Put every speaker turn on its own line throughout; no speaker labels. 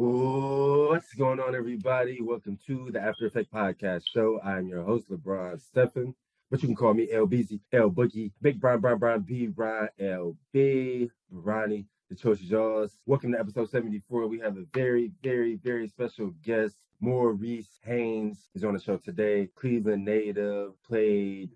What's going on, everybody? Welcome to the After Effect Podcast Show. I'm your host, LeBron Stephen, but you can call me LBZ, L Boogie, Big Brian, B Brian, LB, Ronnie. The choice is yours. Welcome to episode 74. We have a very, very, very special guest. Maurice Haynes is on the show today. Cleveland native,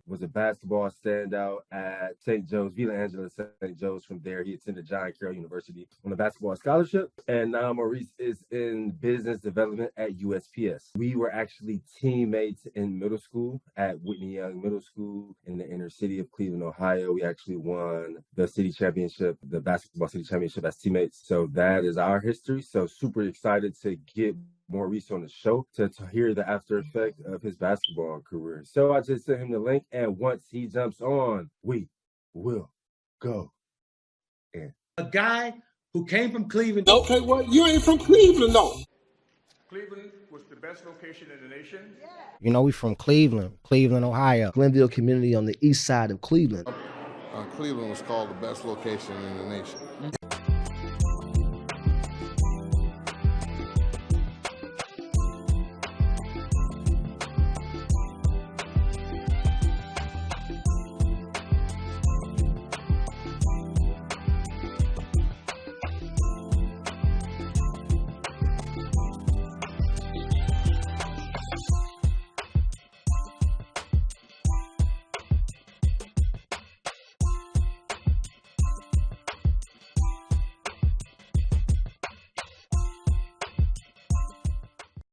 was a basketball standout at St. Joe's, Villa Angela St. Joe's. From there, he attended John Carroll University on a basketball scholarship. And now Maurice is in business development at USPS. We were actually teammates in middle school at Whitney Young Middle School in the inner city of Cleveland, Ohio. We actually won the city championship, the basketball city championship as teammates. So that is our history. So super excited to get Maurice on the show to hear the after effect of his basketball career. So I just sent him the link, and once he jumps on, we will go in.
A guy who came from Cleveland.
Okay, well, you ain't from Cleveland, though.
Cleveland was the best location in the nation.
You know, we from Cleveland, Ohio.
Glenville community on the east side of Cleveland.
Cleveland was called the best location in the nation.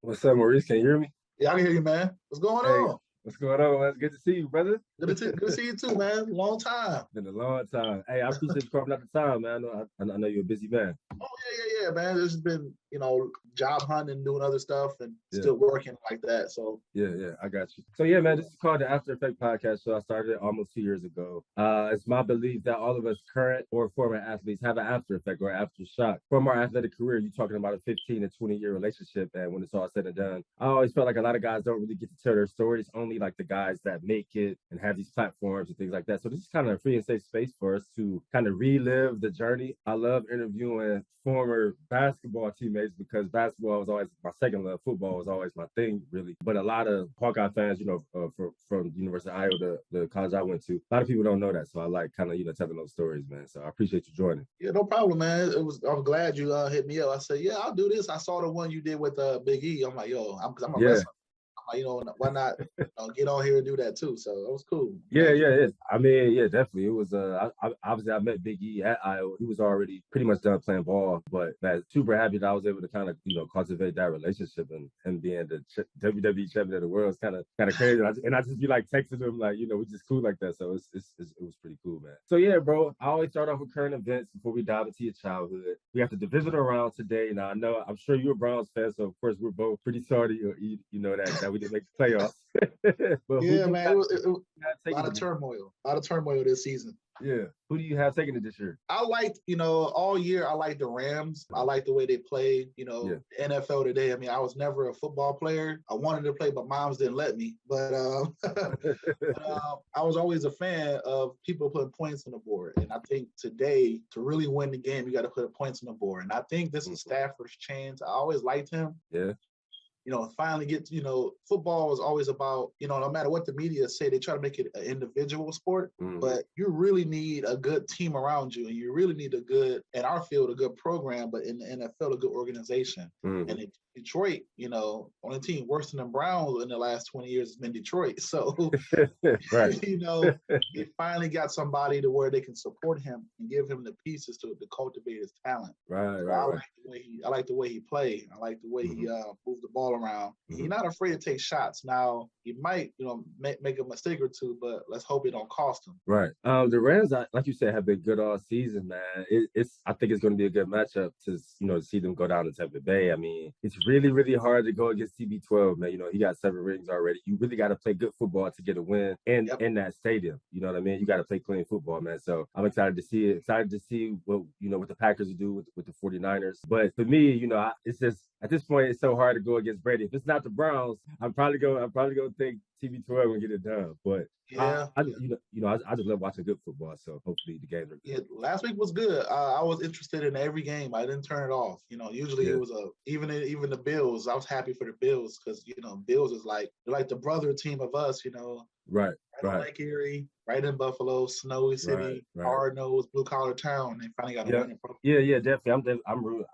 What's up, Maurice? Can you hear me?
Yeah, I can hear you, man. What's going on?
What's going on, man? It's good to see you, brother.
Good to see you too, man. Long time.
Been a long time. Hey, I appreciate you carving out the time, man. I know you're a busy man.
Oh, yeah, man. It's been, job hunting, doing other stuff, and still working like that. So
yeah, I got you. So yeah, man, this is called the After Effect Podcast. So I started it almost 2 years ago. It's my belief that all of us current or former athletes have an after effect or aftershock from our athletic career. You're talking about a 15 to 20-year relationship, and when it's all said and done, I always felt like a lot of guys don't really get to tell their stories. Only like the guys that make it and have these platforms and things like that. So this is kind of a free and safe space for us to kind of relive the journey. I love interviewing former basketball teammates because basketball was always my second love. Football was always my thing, really. But a lot of Hawkeye fans, from the University of Iowa, the college I went to, a lot of people don't know that. So I like kind of, telling those stories, man. So I appreciate you joining.
Yeah, no problem, man. I'm glad you hit me up. I said, yeah, I'll do this. I saw the one you did with Big E. I'm like, yo, I'm a wrestler. Why not get on here and do that too? So it was cool.
Yeah. I mean, yeah, definitely. It was. Obviously, I met Big E at Iowa. He was already pretty much done playing ball, but man, super happy that I was able to kind of cultivate that relationship, and him being the WWE champion of the world is kind of crazy. And I just be like texting him like, we're just cool like that. So it was pretty cool, man. So yeah, bro. I always start off with current events before we dive into your childhood. We have the divisional round today. Now I'm sure you're a Browns fan, so of course we're both pretty sorry, that we didn't make the playoffs. But
yeah, man, it was a lot of turmoil this season.
Yeah. Who do you have taking it this year?
I liked, all year, I liked the Rams. I liked the way they played, NFL today. I mean, I was never a football player. I wanted to play, but moms didn't let me. But I was always a fan of people putting points on the board. And I think today, to really win the game, you got to put points on the board. And I think this is Stafford's chance. I always liked him.
Yeah.
Finally get, football is always about, no matter what the media say, they try to make it an individual sport, but you really need a good team around you, and you really need in our field, a good program, but in the NFL, a good organization. And in Detroit, only team worse than the Browns in the last 20 years has been Detroit. So,
right.
they finally got somebody to where they can support him and give him the pieces to cultivate his talent.
Right.
I like the way he played. I like the way he moved the ball around. He's not afraid to take shots. Now, he might, make a mistake or two, but let's hope it don't cost him.
Right. The Rams, like you said, have been good all season, man. I think it's going to be a good matchup to see them go down to Tampa Bay. I mean, it's really, really hard to go against TB12, man. He got 7 rings already. You really got to play good football to get a win in that stadium. You know what I mean? You got to play clean football, man. So I'm excited to see it. Excited to see what the Packers do with the 49ers. But for me, it's just at this point, it's so hard to go against Brady. If it's not the Browns, I'm probably going to think TB12 and get it done. But
Yeah.
I just love watching good football. So hopefully the games are good.
Yeah, last week was good. I was interested in every game. I didn't turn it off. Usually it was even the Bills. I was happy for the Bills because Bills is like they're like the brother team of us.
Right.
In Lake Erie, right in Buffalo, snowy city, hard-nosed, blue-collar town. They finally got a winning program.
Yeah, definitely.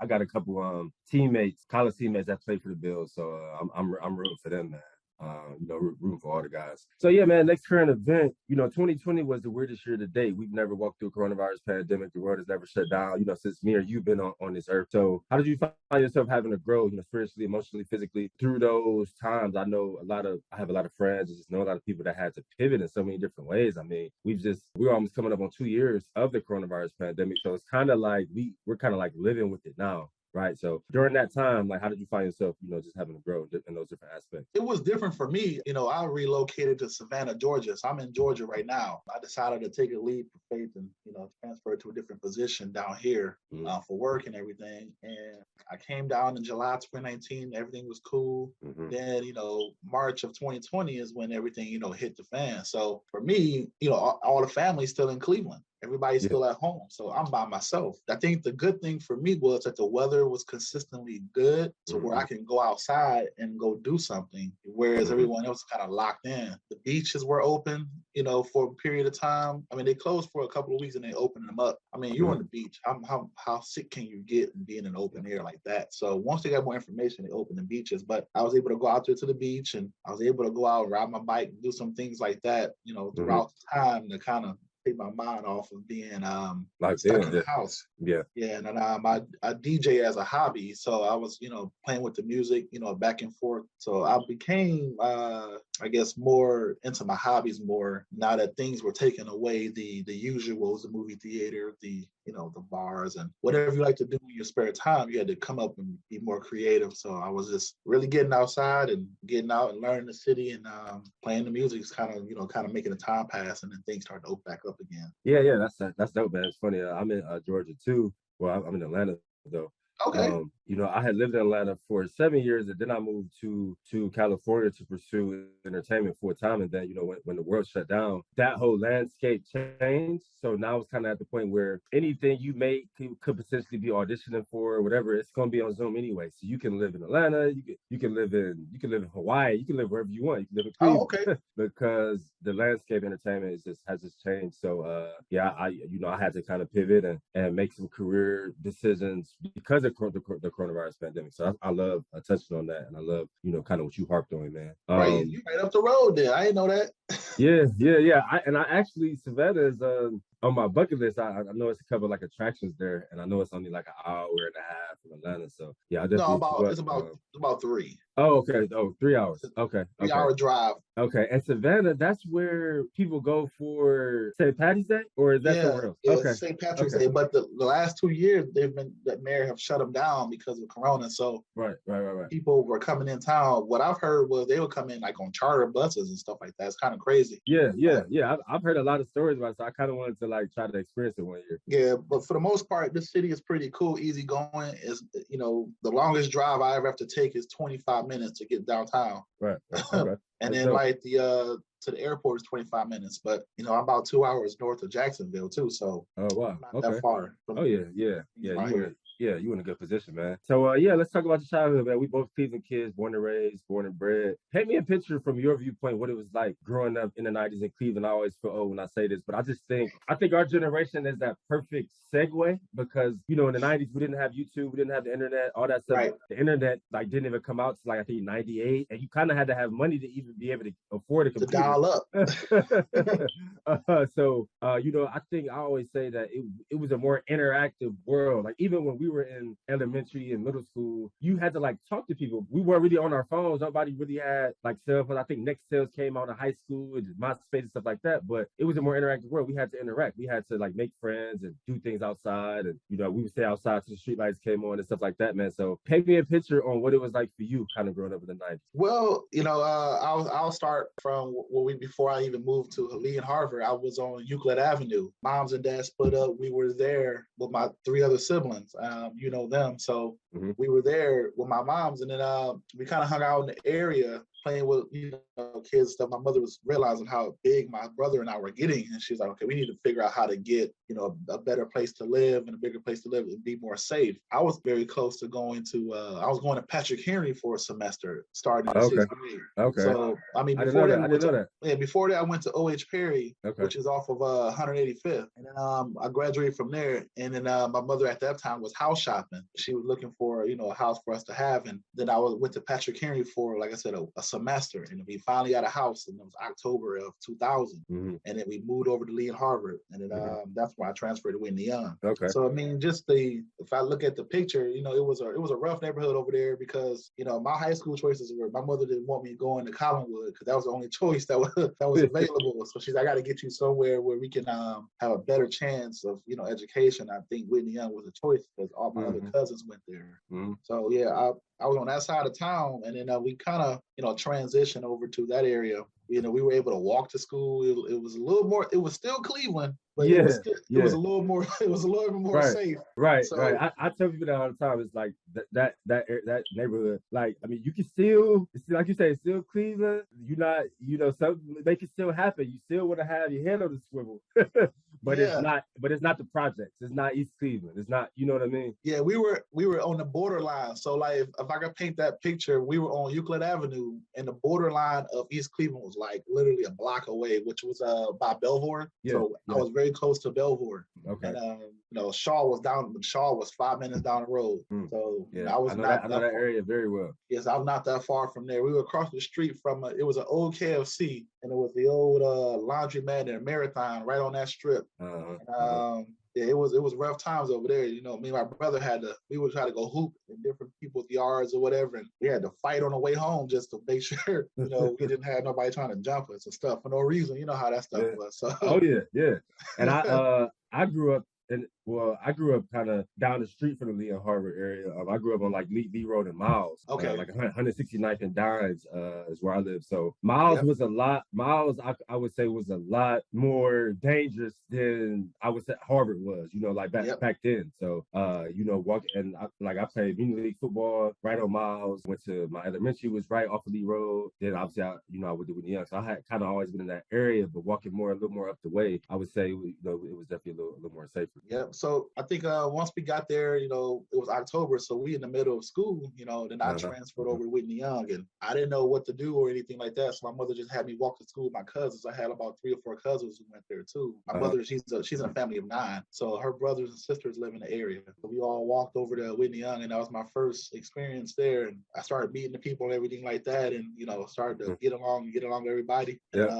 I got a couple teammates, college teammates that play for the Bills, so I'm rooting for them, man. Rooting for all the guys. So yeah, man, next current event, 2020 was the weirdest year to date. We've never walked through a coronavirus pandemic. The world has never shut down, since me or you've been on this earth. So how did you find yourself having to grow, spiritually, emotionally, physically through those times? I have a lot of friends, I just know a lot of people that had to pivot in so many different ways. I mean, we're almost coming up on 2 years of the coronavirus pandemic. So it's kind of like we're kind of like living with it now. Right. So during that time, like, how did you find yourself, just having to grow in those different aspects?
It was different for me. I relocated to Savannah, Georgia. So I'm in Georgia right now. I decided to take a leap of faith and, transfer to a different position down here for work and everything. And I came down in July 2019. Everything was cool. Mm-hmm. Then, March of 2020 is when everything, hit the fan. So for me, all the family's still in Cleveland. Everybody's still at home. So I'm by myself. I think the good thing for me was that the weather was consistently good to where I can go outside and go do something, whereas everyone else is kind of locked in. The beaches were open, for a period of time. I mean, they closed for a couple of weeks and they opened them up. I mean, you're on the beach. How sick can you get being in open air like that? So once they got more information, they opened the beaches. But I was able to go out there to the beach and I was able to go out and ride my bike and do some things like that, throughout the time to kind of take my mind off of being stuck in the house. Yeah. And then I DJ as a hobby. So I was, playing with the music, back and forth. So I became, I guess, more into my hobbies more now that things were taken away, the usuals, the movie theater, the bars and whatever you like to do in your spare time, you had to come up and be more creative. So I was just really getting outside and getting out and learning the city and playing the music is kind of making the time pass and then things start to open back up again.
Yeah, that's dope, man. It's funny. I'm in Georgia too. Well, I'm in Atlanta though.
Okay.
I had lived in Atlanta for 7 years, and then I moved to California to pursue entertainment full time. And then, when the world shut down, that whole landscape changed. So now it's kind of at the point where anything you make could potentially be auditioning for or whatever. It's going to be on Zoom anyway. So you can live in Atlanta, you can live in Hawaii, you can live wherever you want. You can live in Cleveland.
Oh, okay.
Because the landscape entertainment has just changed. So I had to kind of pivot and make some career decisions because of the coronavirus pandemic. So I love touching on that, and I love kind of what you harped on, man.
Right, you right up the road there. I didn't know that.
Yeah. I actually, Savannah is on my bucket list. I know it's a couple like attractions there, and I know it's only like an hour and a half from Atlanta. So yeah,
it's about 3.
Oh, okay. Oh, 3 hours. Okay.
3 hour drive.
Okay. And Savannah, that's where people go for St. Patty's Day, or is that somewhere else?
Yeah, okay. St. Patrick's Day. But the last 2 years, that mayor have shut them down because of Corona. So
right.
People were coming in town. What I've heard was they would come in like on charter buses and stuff like that. It's kind of crazy.
Yeah. I've heard a lot of stories about it, so I kind of wanted to like try to experience it one year.
Yeah, but for the most part, this city is pretty cool, easy going. Is the longest drive I ever have to take is 25 minutes to get downtown.
Right. Okay.
And then like to the airport is 25 minutes, but I'm about 2 hours north of Jacksonville too. So
wow,
not that far.
You in a good position, man. So let's talk about your childhood, man. We both Cleveland kids, born and raised, born and bred. Paint me a picture from your viewpoint what it was like growing up in the 90s in Cleveland. I always feel old when I say this, but I think our generation is that perfect segue because in the 90s we didn't have YouTube, we didn't have the internet, all that stuff. Right. The internet didn't even come out till I think 98, and you kind of had to have money to even be able to afford a computer.
To dial
up. So I think I always say that it was a more interactive world. Like even when we were in elementary and middle school, you had to talk to people. We weren't really on our phones. Nobody really had cell phones. I think Nextels came out in high school and MySpace and stuff like that. But it was a more interactive world. We had to interact. We had to make friends and do things outside. And we would stay outside till the street lights came on and stuff like that, man. So paint me a picture on what it was like for you, kind of growing up in the 90s.
Well, I'll start from before I even moved to Lee and Harvard. I was on Euclid Avenue. Moms and dads split up. We were there with my 3 other siblings. you know them. So we were there with my moms, and then we kind of hung out in the area playing with, you know, kids and stuff. My mother was realizing how big my brother and I were getting, and she's like, okay, we need to figure out how to get, you know, a better place to live and a bigger place to live and be more safe. I was very close to going to, I was going to Patrick Henry for a semester starting in sixth grade. Okay. So, I mean, before that, before that, I went to O.H. Perry, which is off of 185th. And then I graduated from there. And then my mother at that time was house shopping. She was looking for, you know, a house for us to have. And then I went to Patrick Henry for, like I said, a semester. And we finally got a house, and it was October of 2000. And then we moved over to Lee and Harvard. And then that's where I transferred to Whitney Young. So, I mean, just if I look at the picture, you know, it was a rough neighborhood over there because, you know, my high school choices were, my mother didn't want me going to Collinwood because that was the only choice that was available. So she's like, I got to get you somewhere where we can have a better chance of, you know, education. I think Whitney Young was a choice because all my other cousins went there. So yeah, I was on that side of town, and then we kind of, you know, transitioned over to that area. You know, we were able to walk to school. It was a little more. It was still Cleveland, but it was a little more. It was a little bit more safe. Right.
I tell people that all the time. It's like that neighborhood. Like, I mean, you can still, like you say, it's still Cleveland. You're not, you know, some make it still happen. You still want to have your head on the swivel. But it's not. But it's not the projects. It's not East Cleveland. It's not. You know what I mean?
Yeah, we were on the borderline. So like, if I could paint that picture, we were on Euclid Avenue, and the borderline of East Cleveland was like literally a block away, which was by Belvoir. So I was very close to Belvoir. Okay. And you know, Shaw was 5 minutes down the road. So you know,
I know that area very well.
Yes, I'm not that far from there. We were across the street from it was an old KFC, and it was the old laundromat and Marathon right on that strip. Yeah, it was rough times over there. You know, me and my brother we would try to go hoop in different people's yards or whatever, and we had to fight on the way home just to make sure, you know, we didn't have nobody trying to jump us and stuff for no reason. You know how that stuff was. So.
Oh yeah. And I grew up. I grew up kind of down the street from the Lee and Harvard area. I grew up on like Lee Road and Miles. Okay. Like 169th and Dines is where I live. So Miles was I would say was a lot more dangerous than I would say Harvard was, you know, like back then. So, you know, I played mini league football right on Miles. Went to my elementary was right off of Lee Road. Then obviously I would do with the young. So I had kind of always been in that area, but walking a little more up the way, I would say, you know, it was definitely a little more safer.
Yep. So I think once we got there, you know, it was October, so we in the middle of school, you know, then I transferred over to Whitney Young, and I didn't know what to do or anything like that. So my mother just had me walk to school with my cousins. I had about 3 or 4 cousins who went there too. My mother, she's in a family of 9, so her brothers and sisters live in the area. So we all walked over to Whitney Young, and that was my first experience there. And I started meeting the people and everything like that, and you know, started to get along with everybody. And,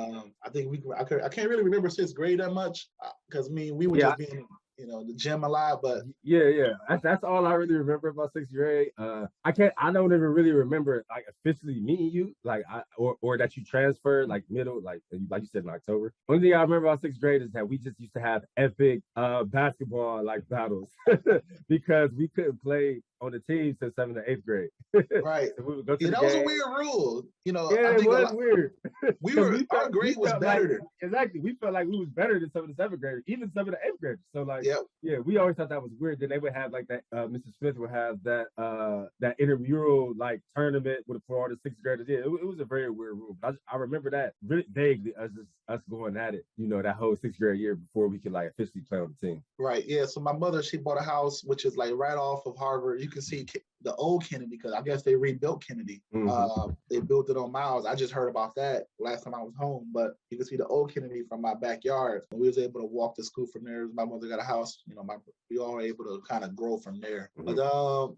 I think I can't really remember 6th grade that much because we were just being, you know, the gym a lot, but
that's all I really remember about 6th grade. I don't even really remember like officially meeting you, like or that you transferred like middle, like you said in October. Only thing I remember about 6th grade is that we just used to have epic basketball like battles because we couldn't play on the team since 7th and 8th grade.
Right.
So we would go to
that was a weird rule. You know,
I think it was weird.
Our grade was better.
Exactly. We felt like we was better than 7th and 7th graders, even 7th and 8th graders. So like, we always thought that was weird. Then they would have like that. Mrs. Smith would have that intramural like tournament for all the 6th graders. Yeah, it was a very weird rule. But I remember that really vaguely us going at it. You know, that whole 6th grade year before we could like officially play on the team.
Right. Yeah. So my mother, she bought a house which is like right off of Harvard. You can see the old Kennedy because I guess they rebuilt Kennedy. They built it on Miles. I just heard about that last time I was home, but you can see the old Kennedy from my backyard. And we was able to walk to school from there. My mother got a house. You know, we all were able to kind of grow from there. But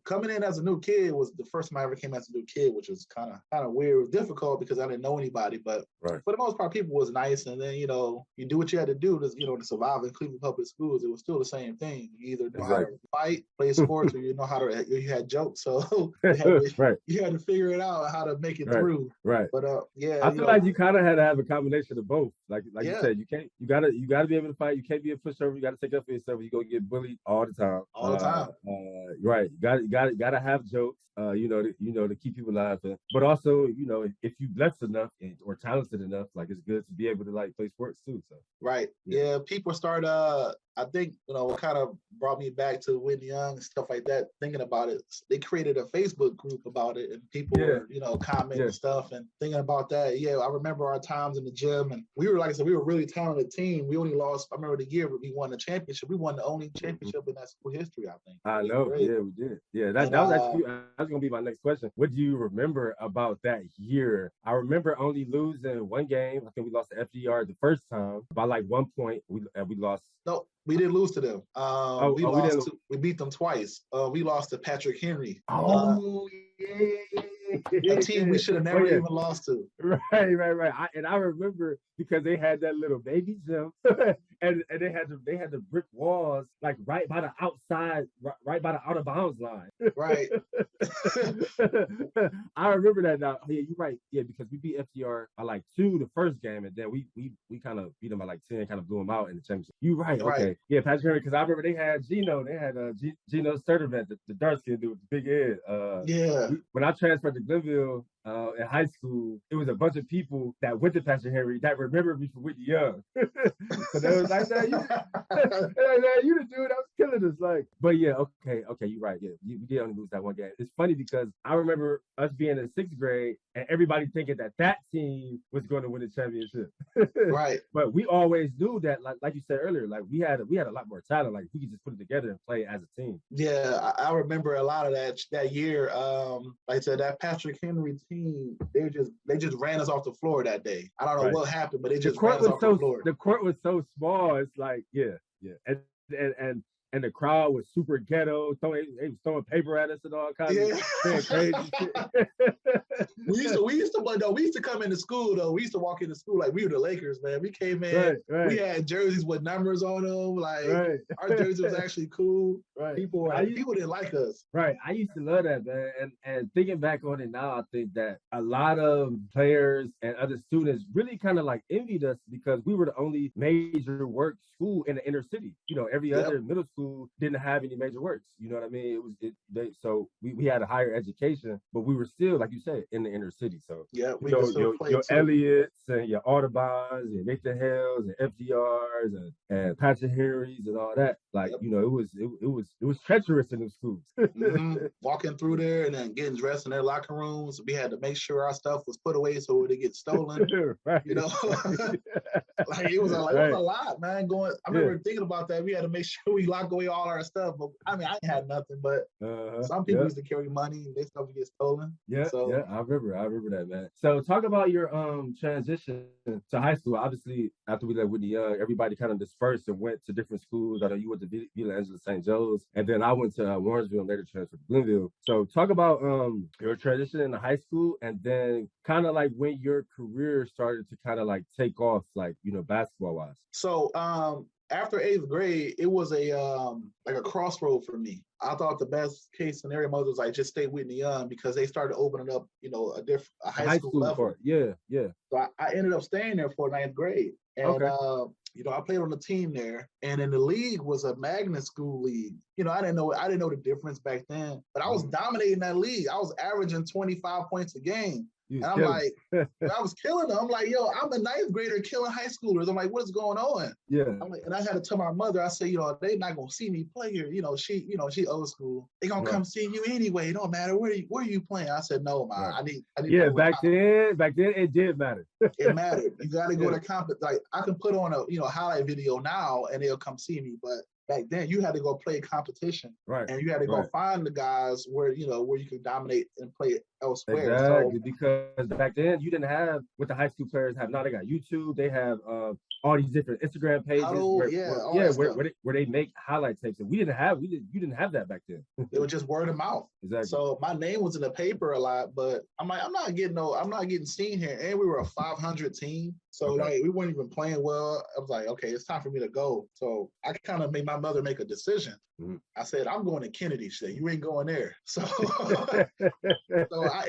coming in as a new kid was the first time I ever came as a new kid, which was kind of weird. It was difficult because I didn't know anybody, but for the most part, people was nice. And then, you know, you do what you had to do to, you know, to survive in Cleveland public schools. It was still the same thing. You either know how to fight, play sports, or you know how to. You had jokes, so you had to figure it out how to make it through. Right. But
I feel like you kind of had to have a combination of both. Like you said, you gotta be able to fight. You can't be a pushover. You gotta take up for yourself. You gonna get bullied all the time. Right. You gotta have jokes. You know, to keep people laughing. But also, you know, if you blessed enough or talented enough, like it's good to be able to like play sports too. So.
Right. Yeah. People start. I think, what kind of brought me back to Whitney Young and stuff like that, thinking about it, they created a Facebook group about it and people were, commenting stuff and thinking about that. Yeah, I remember our times in the gym and we were, like I said, we were a really talented team. We only lost, I remember the year we won the championship. We won the only championship in that school history, I think.
I know. Yeah, we did. Yeah, that was actually, that's going to be my next question. What do you remember about that year? I remember only losing one game. I think we lost to FDR the first time by like 1 point. We lost.
No, we didn't lose to them. We beat them twice. We lost to Patrick Henry. A team we should have never even lost to.
Right. I remember because they had that little baby gym, and they had the brick walls like right by the outside, right by the out of bounds line.
Right.
I remember that now. Yeah, you're right. Yeah, because we beat FTR by like 2 the first game, and then we kind of beat them by like 10, kind of blew them out in the championship. You're right. Okay. Right. Yeah, Patrick Henry, because I remember they had Gino. They had Gino Sturdivant, the dark skin dude with the big head. When I transferred to Glenville in high school, it was a bunch of people that went to Patrick Henry that remembered me from Whitney Young. So they was like, you the dude that was killing us. Like, but yeah, okay, you're right. Yeah, we did only lose that one game. It's funny because I remember us being in 6th grade and everybody thinking that team was going to win the championship.
Right.
But we always knew that, like you said earlier, like we had a lot more talent. Like we could just put it together and play as a team.
Yeah, I remember a lot of that year. Like I said, that Patrick Henry team, they just ran us off the floor that day. I don't know what happened, but they just ran us off the floor.
The court was so small. It's like, yeah. And the crowd was super ghetto. They was throwing paper at us and all kinds of crazy shit.
We used to come into school though. We used to walk into school like we were the Lakers, man. We came in, we had jerseys with numbers on them. Like our jersey was actually cool.
Right.
People didn't like us.
Right. I used to love that, man. And thinking back on it now, I think that a lot of players and other students really kind of like envied us because we were the only major work school in the inner city. Every other middle school didn't have any major works. You know what I mean? So we had a higher education, but we were still, like you said, in the inner city. So
we
your Elliott's and your Audubons and Nathan Hills and FDRs and Patrick Henrys and all that. Like it was treacherous in the schools.
Walking through there and then getting dressed in their locker rooms, we had to make sure our stuff was put away so it would get stolen.
Right.
Like it was a lot, man. I remember thinking about that. We had to make sure we lock away all our stuff. But I mean, I ain't had nothing, but some people used to carry money and their stuff would get stolen.
Yeah, I remember that, man. So talk about your transition to high school. Obviously, after we left Whitney Young, everybody kind of dispersed and went to different schools. I know you went to Villa Angela St. Joe's, and then I went to Warrensville and later transferred to Glenville. So talk about your transition into high school and then kind of like when your career started to kind of like take off, like, basketball wise.
So after 8th grade, it was a crossroad for me. I thought the best case scenario was like just stay Whitney Young because they started opening up, a high school level.
Part. Yeah.
So I ended up staying there for 9th grade. And, I played on the team there. And in the league was a magnet school league. I didn't know the difference back then. But I was dominating that league. I was averaging 25 points a game. And I'm like, I was killing them. I'm like, yo, I'm a 9th grader killing high schoolers. I'm like, what's going on?
Yeah.
I'm like, and I had to tell my mother, I said, they're not gonna see me play here. She old school. They gonna come see you anyway. It don't matter where are you playing. I said, no, man. I need.
Yeah, back then it did matter.
It mattered. You got to go to competition. Like I can put on a highlight video now and they'll come see me, but back then you had to go play competition,
right?
And you had to go find the guys where you could dominate and play elsewhere.
Exactly, because back then you didn't have what the high school players have now. They got YouTube. They have all these different Instagram pages where they make highlight tapes, and you didn't have that back then.
It was just word of mouth.
Exactly.
So my name was in the paper a lot, but I'm like, I'm not getting seen here. And we were a 500 team. So like we weren't even playing well. I was like, okay, it's time for me to go. So I kind of made my mother make a decision. Mm-hmm. I said, I'm going to Kennedy. She said, you ain't going there. So I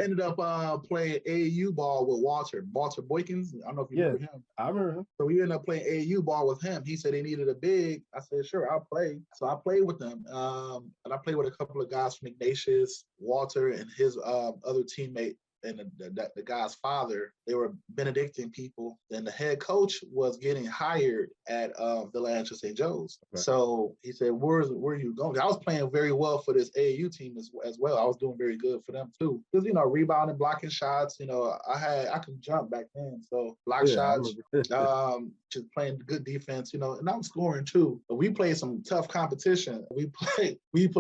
ended up playing AAU ball with Walter Boykins. I don't know if you remember him.
I remember him.
So we ended up playing AAU ball with him. He said he needed a big. I said, sure, I'll play. So I played with them. And I played with a couple of guys from Ignatius, Walter, and his other teammate. and the guy's father, they were Benedictine people. And the head coach was getting hired at Villancha St. Joe's. Right. So he said, where are you going? I was playing very well for this AAU team as well. I was doing very good for them too. Because, rebounding, blocking shots, I could jump back then. So block shots, just playing good defense, and I was scoring too. But we played some tough competition. We played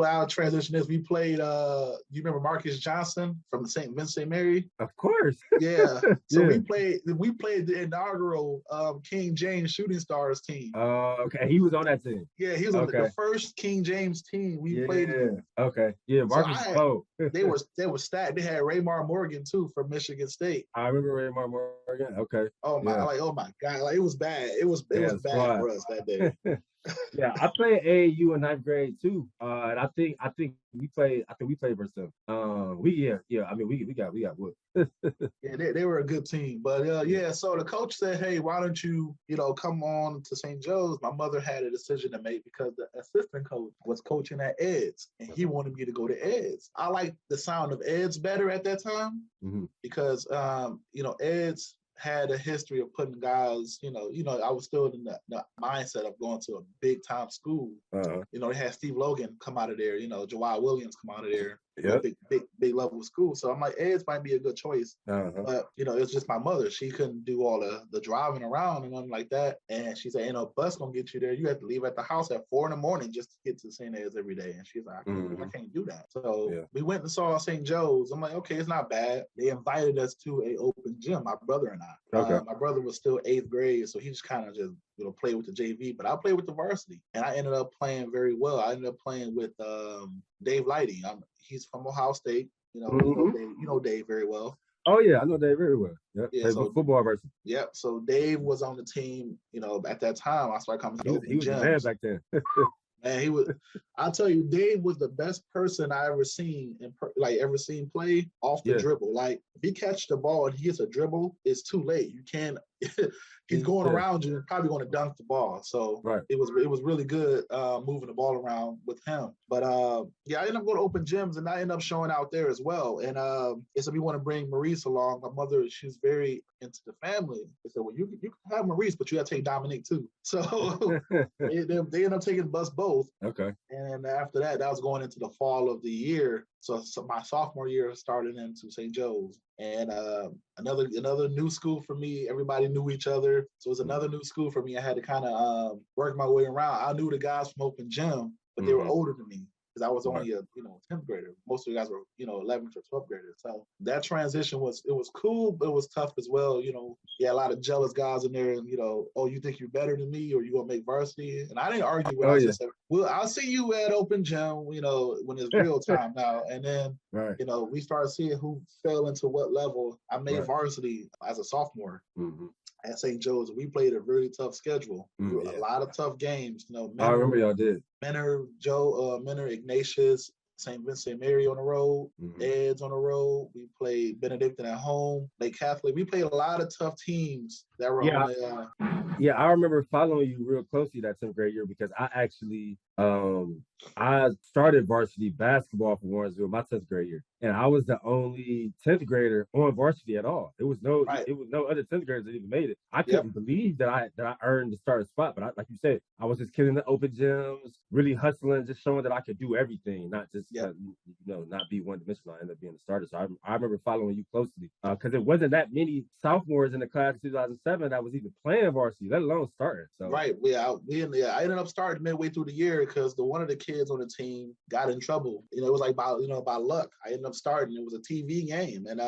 out transitionist. We played, you remember Marcus Johnson from St. Vincent Mary?
Of course.
Yeah. So we played the inaugural King James Shooting Stars team.
Okay. He was on that team.
Yeah, he was on the first King James team we played in.
Okay. Yeah, Marcus
they were stacked. They had Raymar Morgan too from Michigan State.
I remember Raymar Morgan. Okay.
Oh my God. Like it was bad. It was bad for us that day.
Yeah, I played AAU in 9th grade too. And I think we played versus them. We got whooped.
Yeah, they were a good team. But so the coach said, hey, why don't you, come on to St. Joe's? My mother had a decision to make because the assistant coach was coaching at Ed's and he wanted me to go to Ed's. I liked the sound of Ed's better at that time because Ed's had a history of putting guys, I was still in the mindset of going to a big time school. They had Steve Logan come out of there, Jawai Williams come out of there. Yep. Big level of school. So I'm like, Ed's might be a good choice. But, it's just my mother. She couldn't do all the driving around and nothing like that. And she said, ain't no bus going to get you there. You have to leave at the house at 4 a.m. just to get to St. Ed's every day. And she's like, I can't do that. So we went and saw St. Joe's. I'm like, okay, it's not bad. They invited us to a open gym, my brother and I. Okay. My brother was still 8th grade, so he just kind of just play with the JV, but I played with the varsity. And I ended up playing very well. I ended up playing with Dave Lighty. He's from Ohio State. You know Dave very well.
Oh yeah, I know Dave very well. Yeah, so football varsity.
Yeah, so Dave was on the team. At that time, I started coming to
he was the man back then.
And he was. I'll tell you, Dave was the best person I ever seen play off the dribble. Like if he catch the ball and he gets a dribble, it's too late. You can't. He's going around you and probably going to dunk the ball. So it was really good moving the ball around with him. But I ended up going to open gyms and I ended up showing out there as well. And they said we want to bring Maurice along. My mother, she's very into the family. They said, well, you can have Maurice, but you got to take Dominique too. So they ended up taking us both.
Okay.
And after that was going into the fall of the year. So my sophomore year started into St. Joe's. And another new school for me. Everybody knew each other. So it was another new school for me. I had to kind of work my way around. I knew the guys from open gym, but they were older than me because I was only a 10th grader. Most of the guys were 11th or 12th graders. So that transition was cool, but it was tough as well. A lot of jealous guys in there, and oh, you think you're better than me, or you gonna make varsity? And I didn't argue with. I just said, well, I'll see you at open gym. When it's real time now. And then we started seeing who fell into what level. I made varsity as a sophomore. At St. Joe's. We played a really tough schedule. A lot of tough games.
I remember y'all did.
Menor, Ignatius, St. Vincent Mary on the road, Ed's on the road. We played Benedictine at home, Lake Catholic. We played a lot of tough teams that were on the
Yeah, I remember following you real closely that 10th grade year because I actually I started varsity basketball for Warrensville my 10th grade year. And I was the only 10th grader on varsity at all. It was no other 10th graders that even made it. I couldn't believe that I earned the starting spot. But like you said, I was just killing the open gyms, really hustling, just showing that I could do everything, not just not be one dimensional. I ended up being the starter. So I remember following you closely because it wasn't that many sophomores in the class of 2007 that was even playing varsity, let alone starting. So
I ended up starting midway through the year because one of the kids on the team got in trouble. It was like by luck. I ended up starting. It was a TV game, and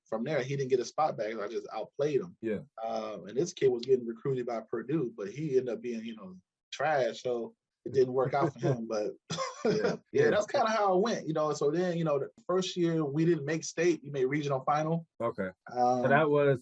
from there he didn't get a spot back. I just outplayed him.
Yeah.
And this kid was getting recruited by Purdue, but he ended up being trash. So it didn't work out for him. But that's kind of how it went. So then the first year we didn't make state. You made regional final.
Okay. So that was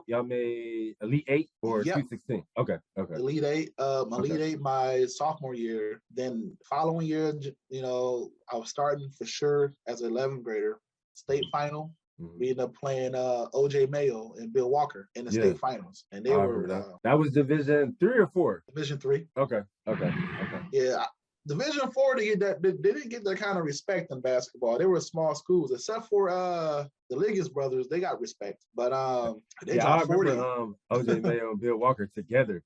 y'all made Elite 8 or Sweet 16. Okay.
Elite 8. Elite 8 my sophomore year. Then following year, I was starting for sure as an 11th grader. State final. We ended up playing O.J. Mayo and Bill Walker in the state finals, and they were
that was Division 3 or 4.
Division 3.
Okay.
Yeah, Division IV, they didn't get that kind of respect in basketball. They were small schools, except for the Liggins brothers. They got respect, but they
I
dropped 40.
remember OJ Mayo and Bill Walker together.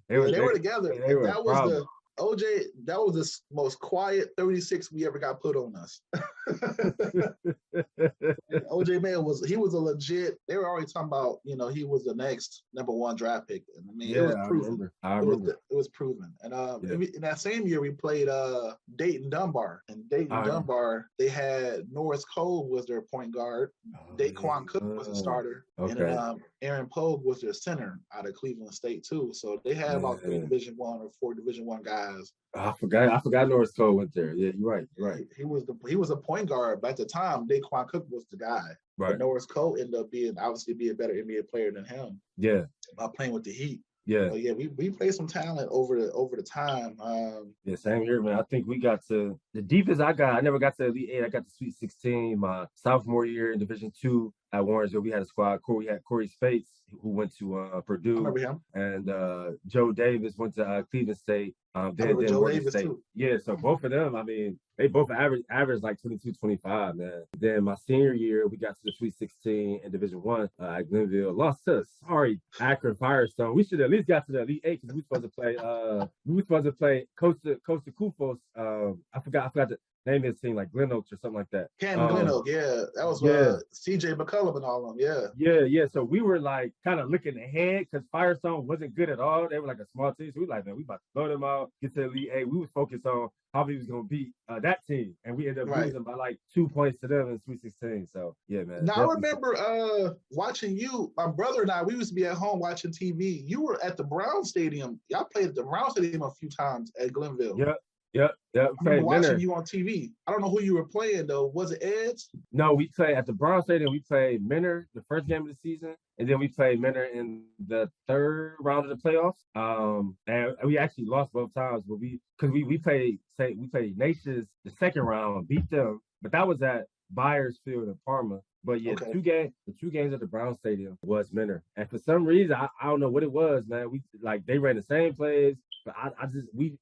They were together.
They were
that was the OJ. That was the most quiet 36 we ever got put on us. OJ Mayo was a legit. They were already talking about, he was the next #1 draft pick. And I mean, it was proven.
I remember.
It was proven. And in that same year, we played Dayton Dunbar. And Dayton Dunbar, they had Norris Cole was their point guard. Daquan Cook was the starter. Okay. And then Aaron Pogue was their center out of Cleveland State too. So they had about 3 Division I or 4 Division I guys.
I forgot Norris Cole went there. Yeah, you're right. You're right.
He was a point guard, but at the time, Daquan Cook was the guy. Right. But Norris Cole ended up being a better NBA player than him. Yeah. By playing with the Heat. Yeah. But yeah, we played some talent over the time.
Yeah, same here, man. I think we got to the deepest I got. I never got to Elite 8. I got to Sweet 16 my sophomore year in Division II at Warrensville. We had a squad. We had Corey Spates, who went to Purdue. I remember him. And Joe Davis went to Cleveland State. Then Joe Davis State. Too. Yeah, so both of them, I mean, they both average like 22, 25, man. Then my senior year, we got to the Sweet 16 in Division I at Glenville. Lost to Akron Firestone. We should at least got to the Elite 8 because we were supposed to play Costa Kufos. I forgot the name of his team, like Glen Oaks or something like that.
Glen Oaks, yeah. That was CJ McCullum and all of them,
Yeah. So we were like kind of looking ahead because Firestone wasn't good at all. They were like a small team. So we were like, man, we about to blow them out, get to the Elite 8. We was focused on how we was going to beat that team. And we ended up losing by like 2 points to them in Sweet 16. So, yeah, man.
Now, I remember watching you, my brother and I, we used to be at home watching TV. You were at the Brown Stadium. Y'all played at the Brown Stadium a few times at Glenville.
Yep.
I remember watching you on TV. I don't know who you were playing though. Was it Eds?
No, we played at the Brown Stadium. We played Menor the first game of the season, and then we played Menor in the third round of the playoffs. And we actually lost both times, but we played Nations the second round, beat them, but that was at Byers Field in Parma. But yeah, the two games at the Brown Stadium was Menor, and for some reason I don't know what it was, man. We they ran the same plays. But we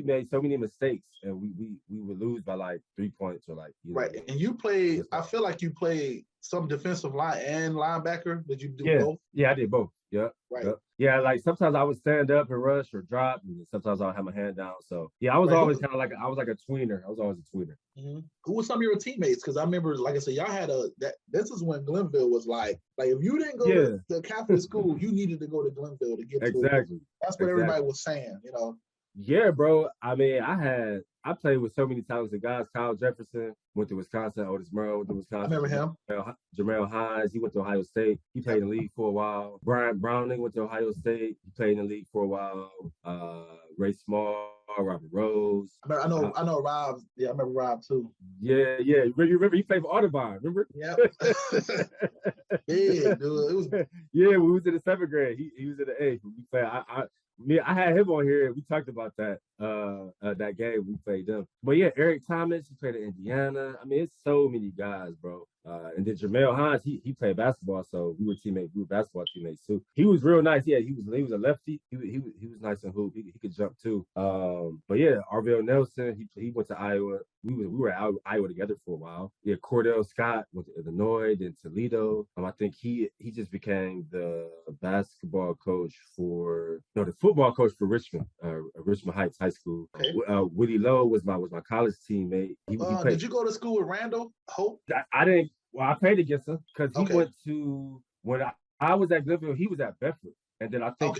made so many mistakes, and we would lose by like 3 points or like
right. And you played. I feel like you played some defensive line and linebacker. Did you do both?
Yeah, I did both. Yeah. Right. Yep. Yeah, like sometimes I would stand up and rush or drop, and sometimes I would have my hand down. So yeah, I was always kind of like I was like a tweener. I was always a tweener.
Mm-hmm. Who were some of your teammates? Because I remember, like I said, y'all had this is when Glenville was like if you didn't go to the Catholic school, you needed to go to Glenville to get to it. That's what everybody was saying,
Yeah, bro. I mean, I played with so many talented guys. Kyle Jefferson went to Wisconsin. Otis Murrow went to Wisconsin.
I remember him.
Jamel Hines, he went to Ohio State. He played in the league for a while. Brian Browning went to Ohio State. He played in the league for a while. Ray Small, Robert Rose.
I know Rob. Yeah, I remember Rob too.
Yeah. You remember he played for Audubon, remember?
Yeah. Yeah, dude. It was.
Yeah, we was in the 7th grade. He was in the 8th. We played. I had him on here. We talked about that that game we played them. But yeah, Eric Thomas, he played at Indiana. I mean, it's so many guys, bro. And then Jamel Hines, he played basketball, so we were basketball teammates too. He was real nice. Yeah, he was a lefty. He was nice and hoop. He could jump too. But yeah, Arvell Nelson, he went to Iowa. We were at Iowa together for a while. Yeah, Cordell Scott went to Illinois, then Toledo. I think he just became the football coach for Richmond, Richmond Heights High School. Okay. Willie Lowe was my college teammate.
Did you go to school with Randall Hope?
I didn't. Well, I played against him because he went to when I was at Glenville. He was at Bedford, and then I think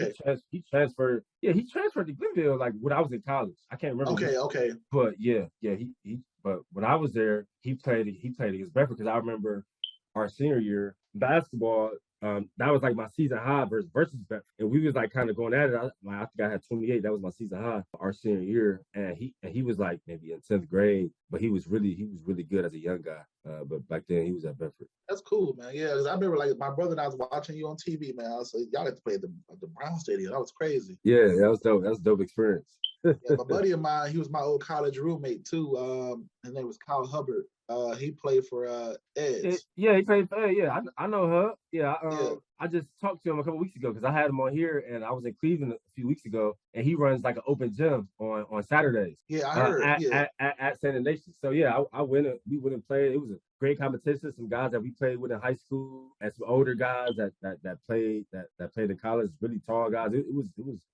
he transferred. Yeah, he transferred to Glenville like when I was in college. I can't remember.
Okay.
But he. But when I was there, he played against Bedford because I remember our senior year basketball. That was like my season high versus Bedford, and we was like kind of going at it. I think I had 28. That was my season high our senior year, and he was like maybe in 10th grade, but he was really good as a young guy. But back then he was at Bedford.
That's cool, man. Yeah, because I remember like my brother and I was watching you on TV, man. I was like, y'all had to play at the Brown Stadium. That was crazy.
Yeah, that was dope. That was a dope experience.
Yeah, my buddy of mine, he was my old college roommate too. His name was Kyle Hubbard. He played for Eds.
Yeah, he played for I know her. Yeah,
Yeah.
I just talked to him a couple weeks ago because I had him on here, and I was in Cleveland a few weeks ago, and he runs like an open gym on Saturdays.
Yeah, I heard.
At San Nation. So yeah, I went and we went and played. It was a great competition. Some guys that we played with in high school, and some older guys that played in college. Really tall guys. It was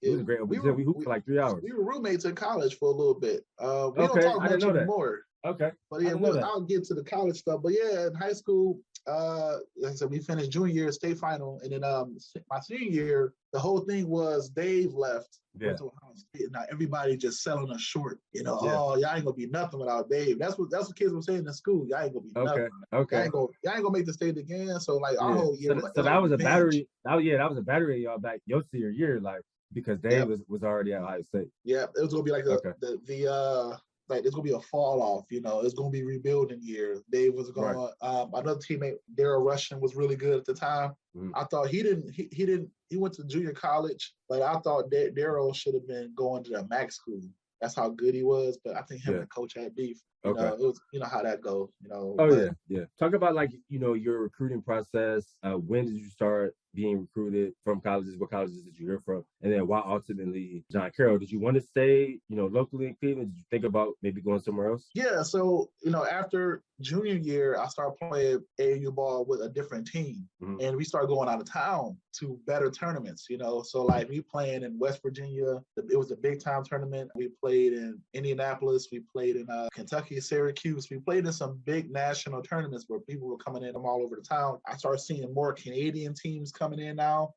a great open gym. We hooped for like 3 hours.
We were roommates in college for a little bit. We don't talk
I didn't
much
know
anymore.
Okay.
But yeah, I'll get to the college stuff. But yeah, in high school, like I said, we finished junior year state final, and then my senior year, the whole thing was Dave left.
Yeah.
To Ohio State. Now everybody just selling us short. Oh, y'all ain't gonna be nothing without Dave. That's what kids were saying in school. Y'all ain't gonna be nothing.
Okay.
Y'all ain't gonna make the state again. So like our whole year.
So that was a battery. That was a battery in y'all back your senior year, like because Dave was already at Ohio State. Yeah,
it was gonna be like like it's gonna be a fall off, it's gonna be rebuilding year. Dave was going. Right. Another teammate, Daryl Russian, was really good at the time. I thought he went to junior college, but I thought Daryl should have been going to the MAC school. That's how good he was. But I think him and the coach had beef. It was how that goes.
Yeah. Talk about like your recruiting process. When did you start being recruited from colleges? What colleges did you hear from? And then why ultimately John Carroll? Did you want to stay locally in Cleveland? Did you think about maybe going somewhere else?
Yeah. So after junior year, I started playing AAU ball with a different team, and we started going out of town to better tournaments. So like we playing in West Virginia. It was a big time tournament. We played in Indianapolis. We played in Kentucky, Syracuse. We played in some big national tournaments where people were coming in from all over the town. I started seeing more Canadian teams coming in now.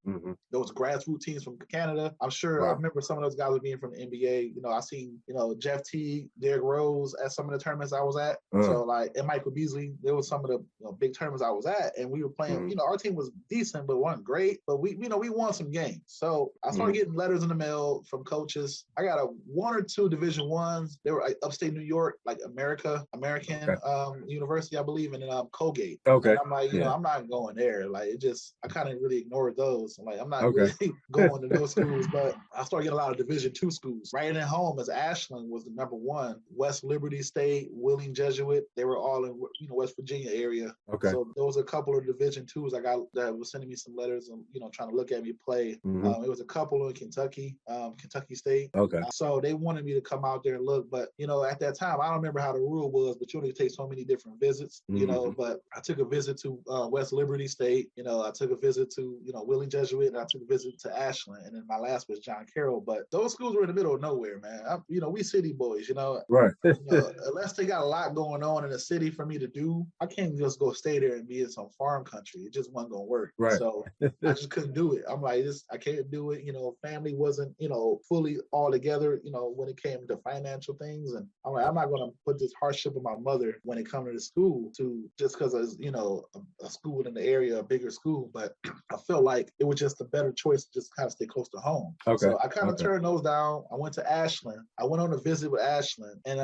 Those grassroots teams from Canada. I'm sure I remember some of those guys were being from the NBA. I seen Jeff Teague, Derrick Rose at some of the tournaments I was at. So like and Michael Beasley, there was some of the big tournaments I was at, and we were playing. Our team was decent, but wasn't great. But we won some games. So I started getting letters in the mail from coaches. I got one or two Division Ones. They were like upstate New York, like American University, I believe, and then Colgate.
Okay.
And I'm like, I'm not going there. Like I kind of really ignored those. I'm like, I'm not really going to those schools. But I started getting a lot of Division II schools. Right at home, as Ashland was the number one. West Liberty State, Wheeling Jesuit, they were all in West Virginia area. Okay. So there was a couple of Division IIs I got that was sending me some letters and trying to look at me play. It was a couple in Kentucky, Kentucky State. Okay. So they wanted me to come out there and look, but at that time I don't remember how the rule was, but you only take so many different visits. But I took a visit to West Liberty State. I took a visit to Wheeling Jesuit, and I took a visit to Ashland, and then my last was John Carroll. But those schools were in the middle of nowhere, man. We city boys,
Right.
Unless they got a lot going on in the city for me to do, I can't just go stay there and be in some farm country. It just wasn't gonna work. Right. So I just couldn't do it. I'm like, I can't do it. Family wasn't, fully all together, when it came to financial things. And I'm like, I'm not gonna put this hardship on my mother when it comes to the school just because it's, a school in the area, a bigger school. But I felt like it was just a better choice to just kind of stay close to home. Okay. So I kind of turned those down. I went to Ashland. I went on a visit with Ashland, and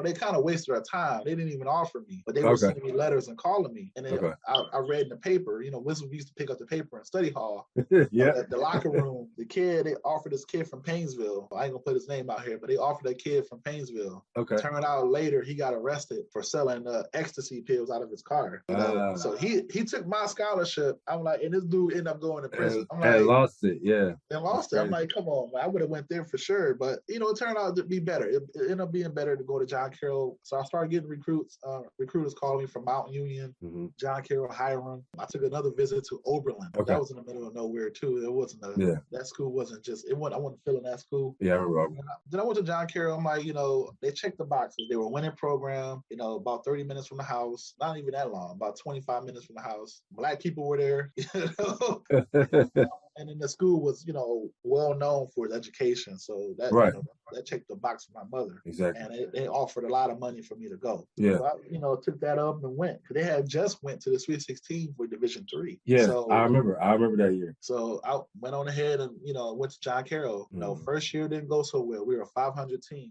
they kind of wasted their time. They didn't even offer me, but they were sending me letters and calling me. And then I read in the paper, we used to pick up the paper in study hall. At the locker room, they offered this kid from Painesville. I ain't gonna put his name out here, but they offered a kid from Painesville. Okay. Turned out later he got arrested for selling ecstasy pills out of his car. So he took my scholarship. I'm like, and this dude ended up going to prison. I'm like,
and lost it. Yeah.
And lost it. I'm like, come on, man. I would have went there for sure. But it turned out to be better. It ended up being better to go to John Carroll. So I started getting recruits. Recruiters calling me from Mountain Union, John Carroll, Hiram. I took another visit to Oberlin. That was in the middle of nowhere too. It wasn't that school wasn't just I wasn't feeling that school. Yeah, I remember. Then I went to John Carroll. I'm like, they checked the boxes. They were a winning program, about 30 minutes from the house. Not even that long, about 25 minutes from the house. Black people were there, And then the school was, well known for its education. So that that checked the box for my mother. Exactly. And they offered a lot of money for me to go. Yeah. So I, took that up and went. Because they had just went to the Sweet 16 for Division III. Yeah, so, I remember that year. So I went on ahead and, went to John Carroll. First year didn't go so well. We were a 500 team.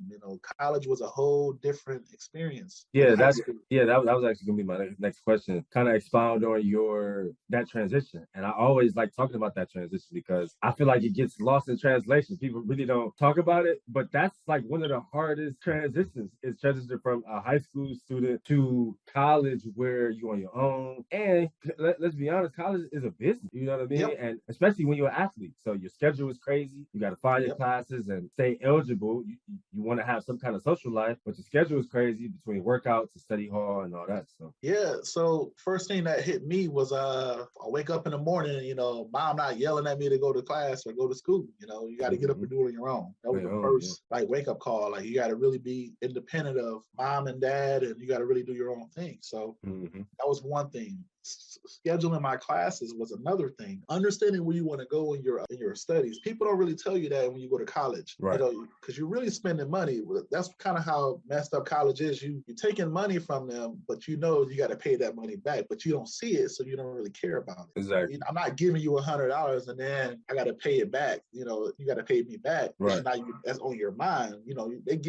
College was a whole different experience. Yeah, that was actually going to be my next question. Kind of expound on that transition. And I always like talking about that transition.
transition because I feel like it gets lost in translation. People really don't talk about it, but that's like one of the hardest transitions is transition from a high school student to college where you're on your own. And let's be honest, college is a business, you know what I mean?
Yep.
And especially when you're an athlete. So your schedule is crazy. You got to find your classes and stay eligible. You want to have some kind of social life, but your schedule is crazy between workouts and study hall and all that. So
yeah. So first thing that hit me was I wake up in the morning and, you know, mom not yelling at me to go to class or go to school. You know, you got to get up and do it on your own. That was the first like wake up call. Like you got to really be independent of mom and dad, and you got to really do your own thing. So that was one thing. Scheduling my classes was another thing. Understanding where you want to go in your studies. People don't really tell you that when you go to college, right? You know, because you're really spending money. That's kind of how messed up college is. You're taking money from them, but you know you got to pay that money back, but you don't see it, so you don't really care about it.
Exactly.
You know, I'm not giving you $100 and then I got to pay it back. You know, you got to pay me back.
Right.
Now that's on your mind. You know, they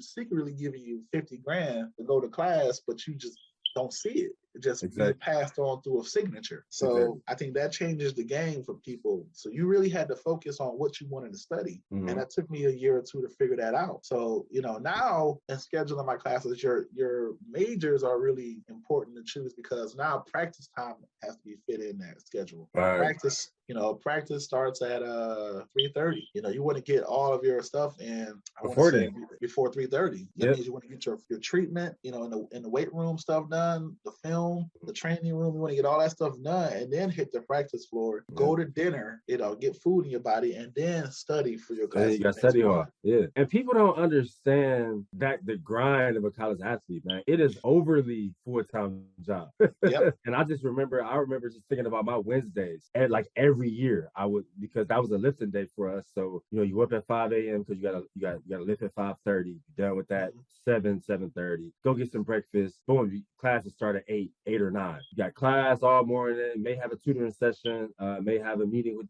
secretly giving you 50 grand to go to class, but you just don't see it. It just being passed on through a signature. So I think that changes the game for people. So you really had to focus on what you wanted to study. And that took me a year or two to figure that out. So, you know, now in scheduling my classes, your majors are really important to choose because now practice time has to be fit in that schedule. Practice starts at 3:30. You know, you want to get all of your stuff in before 3:30. That means you want to get your treatment, you know, in the weight room stuff done, the film, the training room. You want to get all that stuff done and then hit the practice floor, go to dinner, you know, get food in your body, and then study for your class.
You got study hard. Yeah. And people don't understand that the grind of a college athlete, man, it is overly full-time job. And I remember just thinking about my Wednesdays and like every year because that was a lifting day for us. So, you know, you up at 5 a.m. because you gotta lift at 5:30. You're done with that 7:30. Go get some breakfast. Boom, classes start at 8 or 9. You got class all morning, may have a tutoring session, may have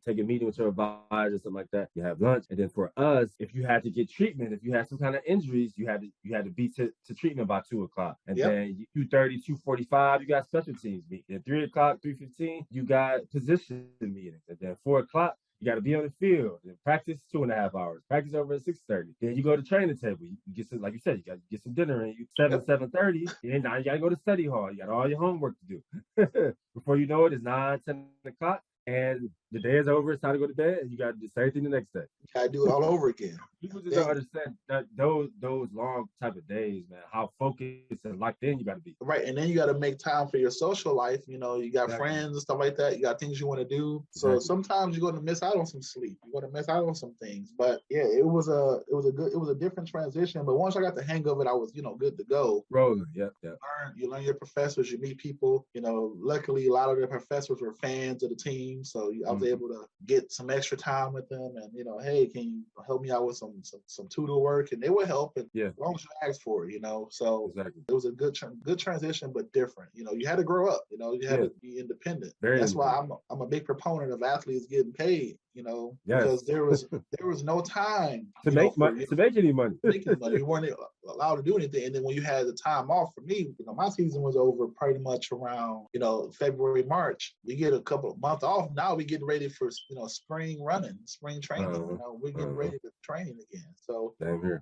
take a meeting with your advisor, something like that. You have lunch. And then for us, if you had to get treatment, if you had some kind of injuries, you had to be to treatment by 2:00. And then 2:30, 2:45, you got special teams meeting. At 3:00, 3:15, you got position meetings. And then 4:00, you got to be on the field and practice 2.5 hours. Practice over at 6:30. Then you go to training table. You get some, like you said, you got to get some dinner in. 7:30. And now you got to go to study hall. You got all your homework to do. Before you know it, it's 9, 10 o'clock. And the day is over. It's time to go to bed. And you got to do the same thing the next day.
You got to do it all over again.
People just don't understand that those long type of days, man, how focused and locked in you got to be.
Right. And then you got to make time for your social life. You know, you got friends and stuff like that. You got things you want to do. So sometimes you're going to miss out on some sleep. You're going to miss out on some things. But yeah, it was a different transition. But once I got the hang of it, I was, you know, good to go.
Rolling.
You learn your professors, you meet people. You know, luckily a lot of the professors were fans of the team. So I was able to get some extra time with them and, you know, hey, can you help me out with some tutor work? And they would help as long as you ask for it, you know. So it was a good transition, but different. You know, you had to grow up, you know, you had to be independent. That's why I'm a big proponent of athletes getting paid, you know, because there was no time
to make any money.
You weren't allowed to do anything. And then when you had the time off, for me, you know, my season was over pretty much around, you know, February, March. We get a couple of months off. Now we getting ready for, you know, spring training. You know, we're getting ready to train again. So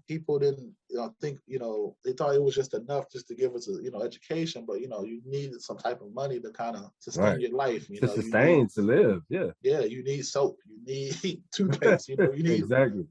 people didn't, you know, think, you know, they thought it was just enough just to give us a, you know, education, but you know, you needed some type of money to kind of sustain your life. You know,
to live.
Yeah, you need soap, you need toothpaste, you know, you need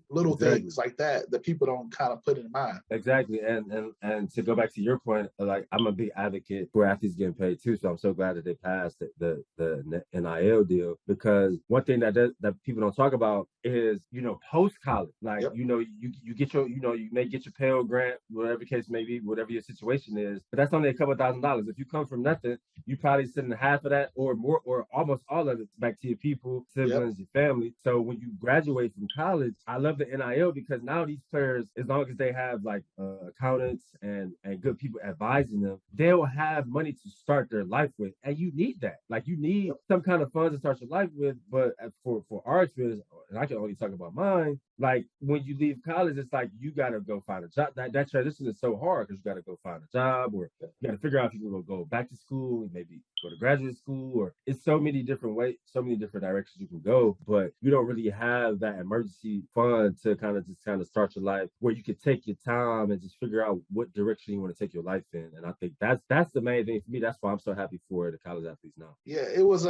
little things like that people don't kind of put in mind.
Exactly. And to go back to your point, like I'm a big advocate for athletes getting paid too. So I'm so glad that they passed the NIL deal, because one thing that people don't talk about is, you know, post college, like, you know, you get your, you know, you may get your Pell Grant, whatever the case may be, whatever your situation is, but that's only a couple $1,000s. If you come from nothing, you probably sending half of that or more, or almost all of it back to your people, siblings, your family. So when you graduate from college, I love the NIL because now these players, as long as they have like accountants and good people advising them, they'll have money to start their life with. And you need that. Like, you need some kind of funds to start your life with. But for our experience, and I can only talk about mine, like when you leave college, it's like you got to go find a job. That transition is so hard because you got to go find a job, or you got to figure out if you can go back to school, maybe go to graduate school, or it's so many different ways, so many different directions you can go. But but you don't really have that emergency fund to kind of start your life where you could take your time and just figure out what direction you want to take your life in. And I think that's the main thing for me. That's why I'm so happy for the college athletes now.
Yeah, it was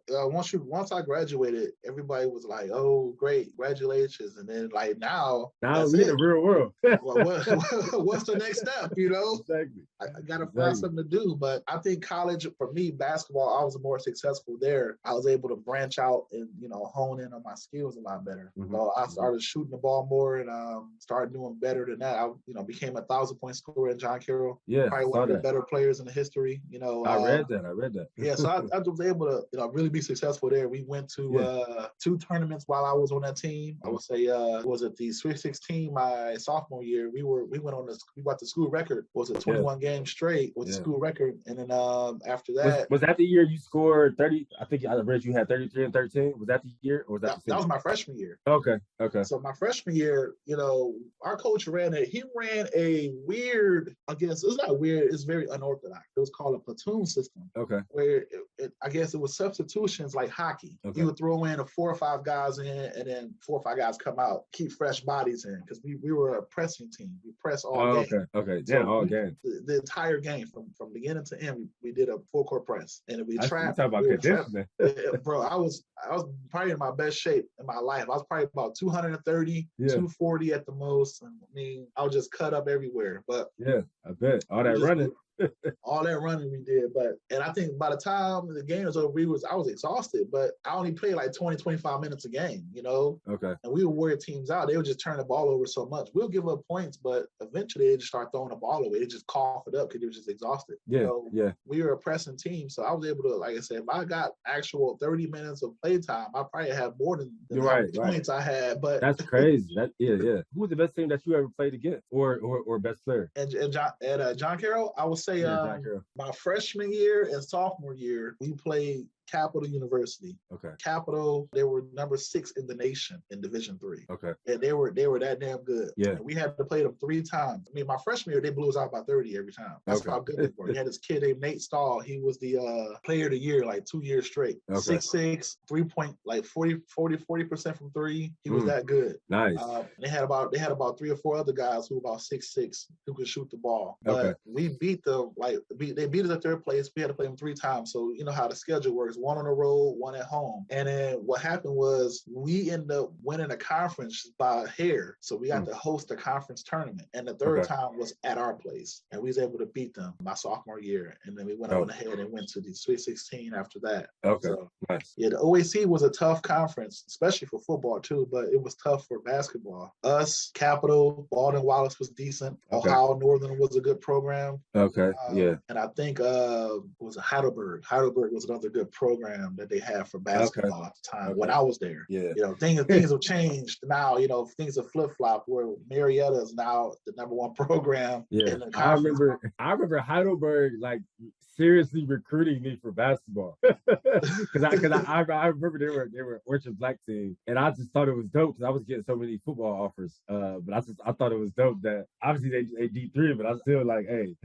once I graduated, everybody was like, "Oh, great, congratulations!" And then like now
we in the real world.
What's the next step? You know,
exactly.
I gotta find something to do. But I think college for me, basketball, I was more successful there. I was able to branch out and hone in on my skills a lot better. So I started shooting the ball more and started doing better than that. I became a 1,000-point scorer in John Carroll.
Yeah,
probably one of the better players in the history.
I read that.
Yeah, so I was able to really be successful there. We went to 2 tournaments while I was on that team. I would say was it the Sweet 16 my sophomore year? We got the school record. Was it 21 games straight with the school record? And then after that,
was that the year you scored 30? I think I read you had 33 and 13. Was that the year, or was that
that was my freshman year?
Okay.
So my freshman year, our coach ran a weird. I guess it's not weird. It's very unorthodox. It was called a platoon system.
Okay.
Where I guess it was substitutions like hockey. Okay. You would throw in 4 or 5 guys in, and then 4 or 5 guys come out. Keep fresh bodies in because we were a pressing team. We press all game.
Okay. Yeah, all game.
The entire game from beginning to end, we did a full court press, and we trapped. Bro, I was probably in my best shape in my life. I was probably about 230, 240 at the most. And I mean, I was just cut up everywhere. But
yeah, I bet all that running.
All that running we did, and I think by the time the game was over, I was exhausted, but I only played like 20, 25 minutes a game,
Okay.
And we would wear teams out. They would just turn the ball over so much. We'll give up points, but eventually they just start throwing the ball away. They just cough it up because they were just exhausted.
Yeah,
We were a pressing team, so I was able to, like I said, if I got actual 30 minutes of play time, I probably have more than points I had. But
that's crazy. Who was the best team that you ever played against, or best player?
And John Carroll, I would say my freshman year and sophomore year, we played Capital University.
Okay.
Capital, they were number 6 in the nation in Division III.
Okay.
And they were that damn good.
Yeah.
And we had to play them 3 times. I mean, my freshman year, they blew us out by 30 every time. That's how good they were. We had this kid named Nate Stahl. He was the player of the year, like 2 years straight. Okay. 6'6", 3-point, like 40% from 3. He was that good.
Nice.
They had about 3 or 4 other guys who were about 6'6" who could shoot the ball. But we beat they beat us at 3rd place. We had to play them 3 times. So you know how the schedule works. 1 on the road, 1 at home. And then what happened was we ended up winning a conference by a hair. So we got to host a conference tournament. And the 3rd time was at our place. And we was able to beat them my sophomore year. And then we went on ahead and went to the Sweet 16 after that.
Okay.
So,
nice.
Yeah, the OAC was a tough conference, especially for football too, but it was tough for basketball. Us, Capital, Baldwin Wallace was decent. Ohio Northern was a good program.
Okay.
And I think it was Heidelberg. Heidelberg was another good program that they had for basketball at the time when I was there.
Yeah.
Things have changed now. Things have flip-flopped where Marietta is now the number 1 program.
Yeah. I remember Heidelberg seriously recruiting me for basketball because I remember they were Orchard Black team, and I just thought it was dope because I was getting so many football offers. But I thought it was dope that obviously they D3, but I still like, hey.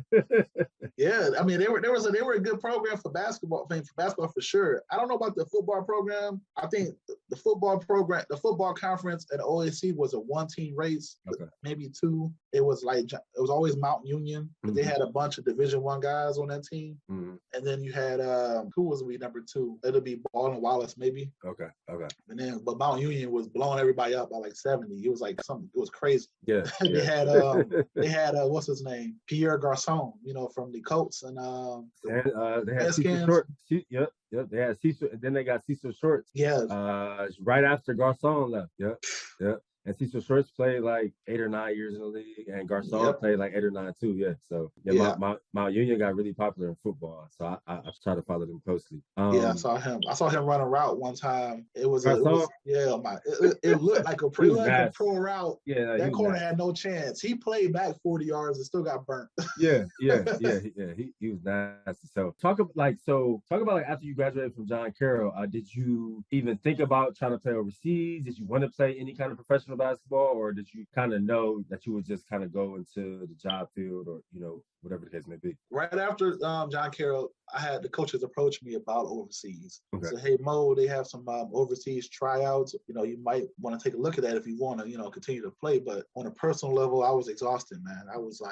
Yeah, I mean they were a good program for basketball. For sure. I don't know about the football program. I think the football conference at OAC was a 1-team race, maybe 2. It was always Mount Union. But they had a bunch of Division I guys on that team.
Mm-hmm.
And then you had who was we number 2? It'll be Baldwin Wallace maybe.
Okay.
But Mount Union was blowing everybody up by 70. It was something. It was crazy.
Yeah.
They had what's his name? Pierre Garçon, from the Colts and
they had Cecil Short. Yep. They had Cecil, and then they got Cecil Shorts.
Yeah.
Right after Garçon left. Yep. And Cecil Shorts played 8 or 9 years in the league, and Garçon played 8 or 9 too. Yeah. So Mount Union got really popular in football. So I try to follow them closely.
I saw him. I saw him run a route one time. It looked like a pro route. Yeah, that corner had no chance. He played back 40 yards and still got burnt.
Yeah. He was nasty. So talk about after you graduated from John Carroll. Did you even think about trying to play overseas? Did you want to play any kind of professional basketball, or did you kind of know that you would just kind of go into the job field, or whatever the case may be.
Right after John Carroll, I had the coaches approach me about overseas.
Okay.
Said, hey, Mo, they have some overseas tryouts. You might want to take a look at that if you want to, continue to play. But on a personal level, I was exhausted, man. I was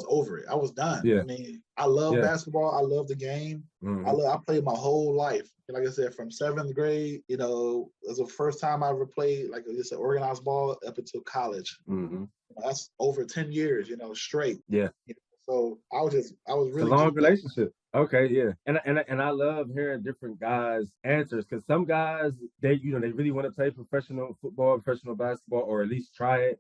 over it. I was done.
Yeah.
I mean, I love basketball. I love the game. I played my whole life. Like I said, from 7th grade, it was the first time I ever played, like I said, organized ball up until college. That's over 10 years, straight.
Yeah.
So I was really
it's a long relationship. Okay, yeah, and I love hearing different guys' answers, because some guys they really want to play professional football, professional basketball, or at least try it,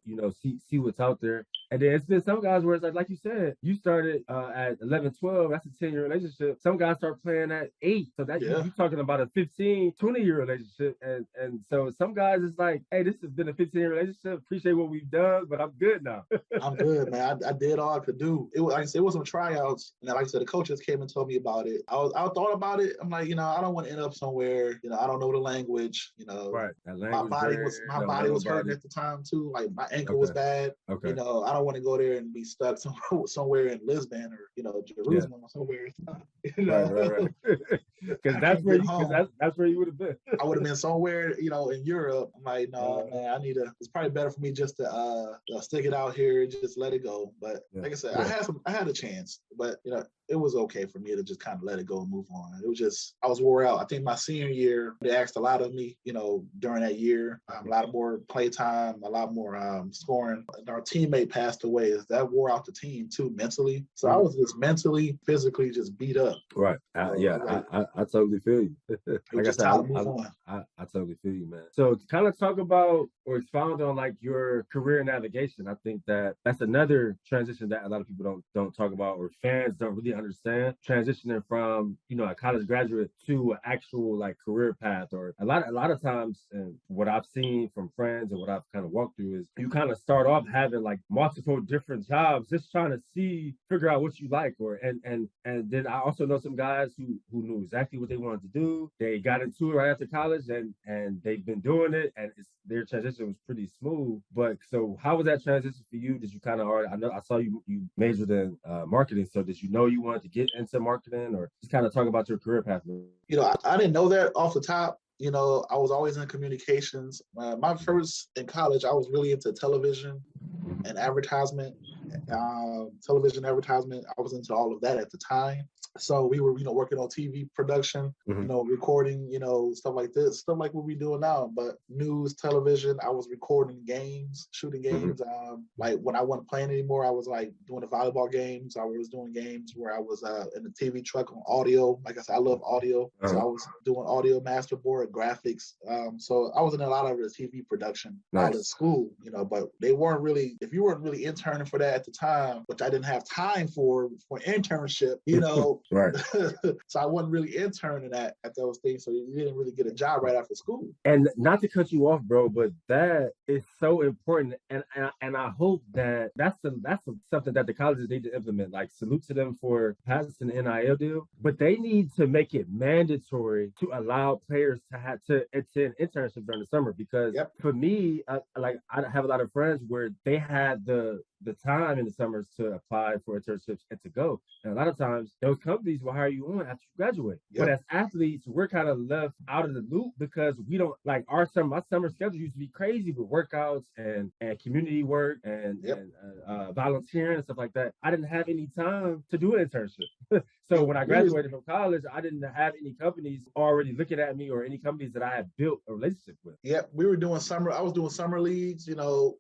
see what's out there. And then it's been some guys where it's like you said, you started at 11, 12, that's a 10-year relationship. Some guys start playing at 8, so that you're talking about a 15, 20-year relationship. And so some guys it's like, hey, this has been a 15-year relationship. Appreciate what we've done, but I'm good now.
I'm good, man. I did all I could do. It was, like I said, it was some tryouts, and like I said, the coaches came and told me about it. I thought about it. I'm like, I don't want to end up somewhere. I don't know the language.
Right.
My body was hurting at the time too. Like my ankle was bad.
Okay.
I don't want to go there and be stuck somewhere in Lisbon or Jerusalem or somewhere.
Right. Because that's where you would have been.
I would have been somewhere, in Europe. I'm like, no, man, it's probably better for me just to stick it out here and just let it go. But like I said, I had a chance, but it was okay for me to just kind of let it go and move on. It was just, I was wore out. I think my senior year, they asked a lot of me, during that year, a lot more play time, a lot more scoring. And our teammate passed away. That wore out the team too, mentally. So I was just mentally, physically just beat up.
Right. I totally feel you. Like I said, I totally feel you, man. So to kind of talk about or expound on like your career navigation, I think that's another transition that a lot of people don't talk about, or fans don't really understand. Transitioning from a college graduate to an actual like career path, or a lot of times, and what I've seen from friends and what I've kind of walked through is you kind of start off having like multiple different jobs, just trying to figure out what you like, and then I also know some guys who knew exactly what they wanted to do. They got into it right after college, and they've been doing it, and their transition was pretty smooth. But so how was that transition for you? Did you kind of already, I saw you majored in marketing, so did you know you wanted to get into marketing, or just kind of talk about your career path?
I didn't know that off the top. I was always in communications. My first in college, I was really into television and advertisement, television advertisement. I was into all of that at the time. So we were, working on TV production, recording, stuff like this, stuff like what we doing now. But news, television, I was recording games, shooting games. Like when I wasn't playing anymore, I was like doing the volleyball games. I was doing games where I was in the TV truck on audio. Like I said, I love audio. So I was doing audio masterboard, graphics. So I was in a lot of the TV production out of school, but they weren't really, if you weren't really interning for that at the time, which I didn't have time for internship,
Right.
So I wasn't really interning at those things. So you didn't really get a job right after school.
And not to cut you off, bro, but that is so important. And I hope that's something that the colleges need to implement. Like, salute to them for passing the NIL deal, but they need to make it mandatory to allow players to attend internships during the summer. Because for me, I have a lot of friends where they had the time in the summers to apply for internships and to go. And a lot of times those companies will hire you on after you graduate. But as athletes, we're kind of left out of the loop because we don't like my summer schedule used to be crazy with workouts and community work and volunteering and stuff like that. I didn't have any time to do an internship. So when I graduated from college, I didn't have any companies already looking at me or any companies that I had built a relationship with.
We were doing I was doing summer leagues,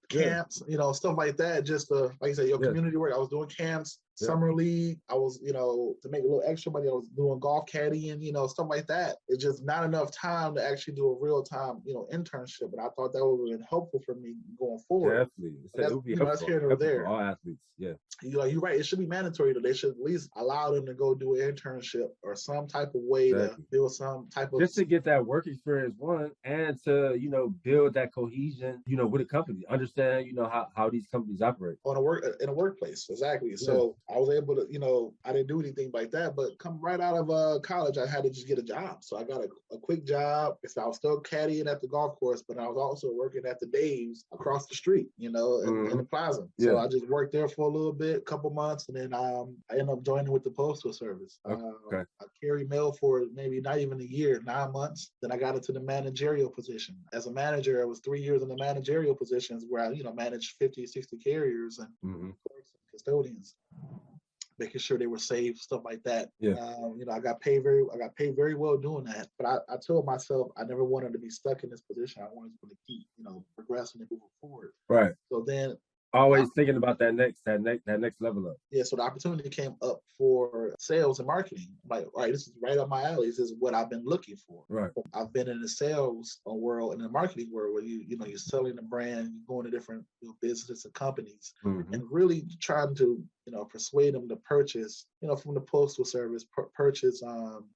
camps, stuff like that. Just like you said, community work. I was doing camps, summer league. I was, to make a little extra money, I was doing golf caddying, stuff like that. It's just not enough time to actually do a real time, internship. But I thought that would have been helpful for me going forward.
Definitely.
That's here or there.
For all athletes. Yeah.
You're right. It should be mandatory. They should at least allow them to go do an internship or some type of way to build some type of,
just to get that work experience, one, and to build that cohesion, with a company, understand how these companies operate
in a workplace. Exactly. So I was able to, I didn't do anything like that, but come right out of college, I had to just get a job. So I got a quick job. So I was still caddying at the golf course, but I was also working at the Dave's across the street, in the plaza.
Yeah.
So I just worked there for a little bit, a couple months, and then I ended up joining with the Postal Service.
Okay.
I carried mail for maybe not even a year, 9 months. Then I got into the managerial position. As a manager, I was 3 years in the managerial positions where I, managed 50, 60 carriers and custodians, making sure they were safe, stuff like that.
Yeah.
I got paid very well doing that. But I told myself I never wanted to be stuck in this position. I wanted to keep, progressing and moving forward.
Right.
So then
always thinking about that next level up.
Yeah, so the opportunity came up for sales and marketing. I'm like, all right, this is right up my alley. This is what I've been looking for.
Right.
I've been in the sales world and the marketing world where you're selling the brand, you're going to different businesses and companies, and really trying to persuade them to purchase, from the Postal Service, purchase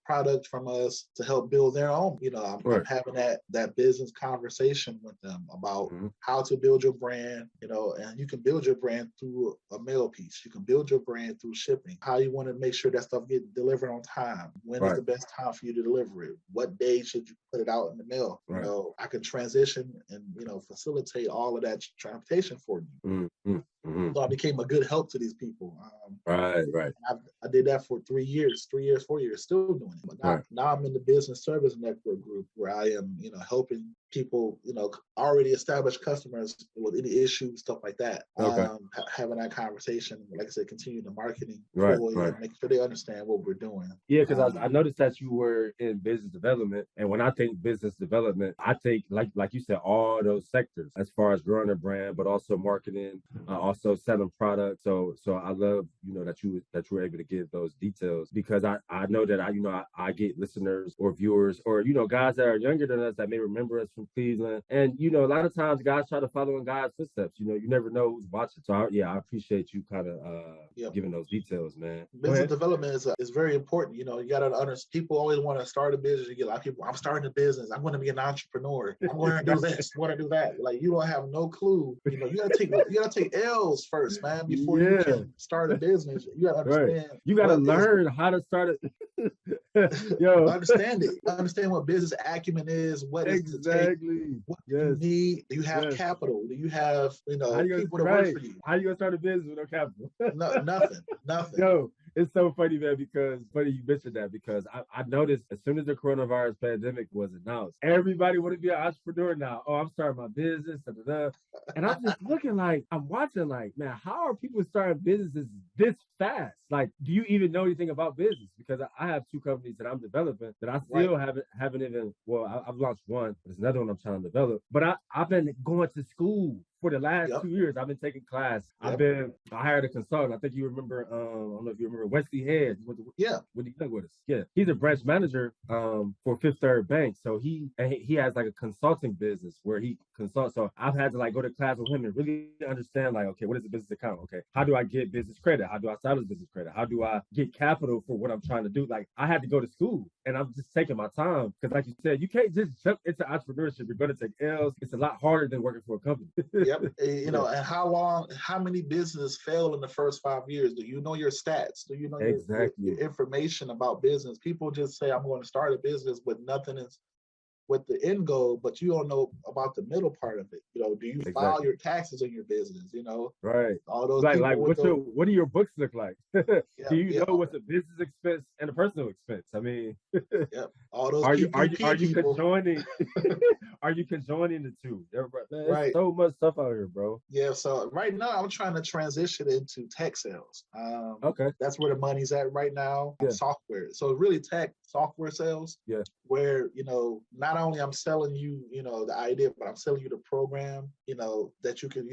product from us to help build their own. I'm having that business conversation with them about how to build your brand, and you can build your brand through a mail piece. You can build your brand through shipping. How you want to make sure that stuff gets delivered on time. When is the best time for you to deliver it? What day should you put it out in the mail?
Right.
I can transition and, facilitate all of that transportation for you. So I became a good help to these people.
Right.
I did that for 3 years, 4 years, still doing it. But now I'm in the business service network group where I am, helping people, already established customers with any issues, stuff like that. Having that conversation, like I said, continue the marketing, make sure they understand what we're doing.
Yeah, because I noticed that you were in business development, and when I think business development, I think like you said, all those sectors as far as growing a brand, but also marketing, also selling products. So I love that you were able to give those details, because I know that I get listeners or viewers or guys that are younger than us that may remember us from Cleveland, and a lot of times guys try to follow in God's footsteps. You never know who's watching. So I appreciate you kind of giving those details, man.
Business development is very important. You got to understand. People always want to start a business. You get a lot of people. I'm starting a business. I'm going to be an entrepreneur. I'm going to do this. I want to do that. Like, you don't have no clue. You got to take L's first, man, before you can start a business. You got to understand.
Right. You got to learn how to start it.
Understand it. Understand what business acumen is. What is exactly what you need. Do you have capital? Do you have people to work for you?
How you gonna start a business with no capital?
Nothing.
Yo, it's so funny, man, because you mentioned that, because I noticed as soon as the coronavirus pandemic was announced, everybody wanted to be an entrepreneur now. Oh, I'm starting my business, and I'm just I'm watching man, how are people starting businesses this fast? Like, do you even know anything about business? Because I have 2 companies that I'm developing that I still haven't even. Well, I've launched one. There's another one I'm trying to develop. But I've been going to school for the last 2 years. I've been taking class. I hired a consultant. I think you remember. I don't know if you remember Wesley Haynes. When he went with us. Yeah, he's a branch manager for Fifth Third Bank. So he has like a consulting business where he consults. So I've had to go to class with him and really understand okay, what is a business account? Okay, how do I get business credit? How do I establish business credit? How do I get capital for what I'm trying to do? I had to go to school, and I'm just taking my time, because like you said, you can't just jump into entrepreneurship. You're going to take L's. It's a lot harder than working for a company.
And how many businesses fail in the first 5 years? Do you know your stats? Do you know your information about business? People just say, I'm going to start a business, but nothing is with the end goal, but you don't know about the middle part of it. Do you file your taxes in your business?
Right.
All those
what do your books look like? Do you know what's a business expense and a personal expense? I mean,
all those.
Are you conjoining? Are you conjoining the two? There's so much stuff out here, bro.
Yeah. So right now I'm trying to transition into tech sales.
Okay.
That's where the money's at right now. Software. So really software sales.
Yeah.
Where not only I'm selling you, the idea, but I'm selling you the program, that you can,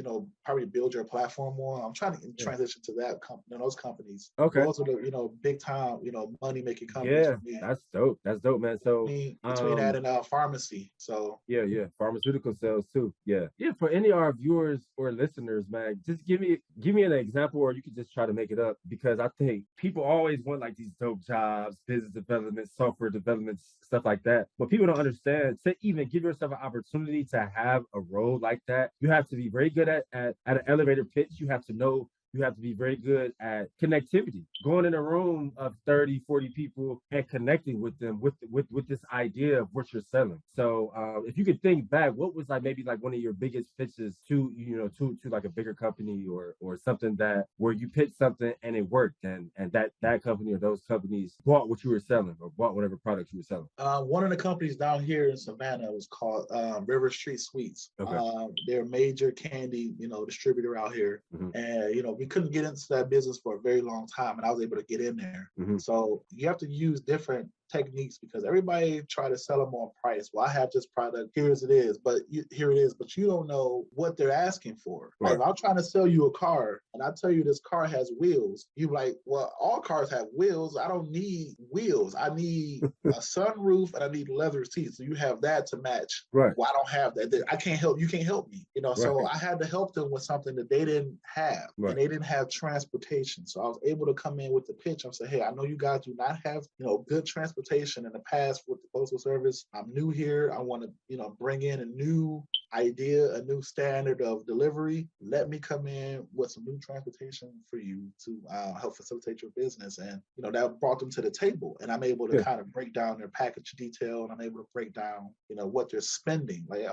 probably build your platform on. I'm trying to transition to that company, those companies.
Okay.
Those are the, big time, money making companies.
Yeah, for me. That's dope. That's dope, man. So
between that and pharmacy. So
yeah, pharmaceutical sales too. Yeah. For any of our viewers or listeners, man, just give me an example, or you can just try to make it up, because I think people always want these dope jobs, business development, software development, stuff like that. But people don't understand, to even give yourself an opportunity to have a role like that, you have to be very good at an elevator pitch. You have to know you have to be very good at connectivity, going in a room of 30, 40 people and connecting with them with this idea of what you're selling. So if you could think back, what was like maybe like one of your biggest pitches to, to like a bigger company or something that where you pitched something and it worked and that company or those companies bought what you were selling or bought whatever product you were selling?
One of the companies down here in Savannah was called River Street Sweets. Okay. They're a major candy, distributor out here. And, we couldn't get into that business for a very long time, and I was able to get in there. So you have to use different techniques because everybody try to sell them on price. Well, I have this product, here it is, but you don't know what they're asking for. Right. Like if I'm trying to sell you a car and I tell you this car has wheels, you're like, well, all cars have wheels. I don't need wheels. I need a sunroof and I need leather seats. So you have that to match. Right. Well, I don't have that. I can't help. You can't help me. Right. So I had to help them with something that they didn't have. Right. And they didn't have transportation. So I was able to come in with the pitch and say, hey, I know you guys do not have, good transportation in the past with the Postal Service. I'm new here. I want to, bring in a new idea, a new standard of delivery. Let me come in with some new transportation for you to help facilitate your business. And, that brought them to the table. And I'm able to kind of break down their package detail, and I'm able to break down, what they're spending. Like,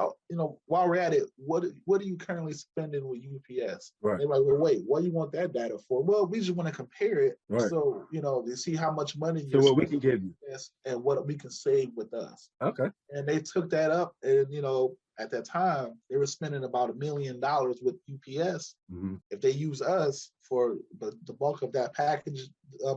while we're at it, what are you currently spending with UPS? Right. They're like, well, wait, what do you want that data for? Well, we just want to compare it. Right. So, to see how much money you're
what we can give you.
And what we can save with us. Okay. And they took that up, and at that time they were spending about $1 million with UPS. If they use us for the bulk of that package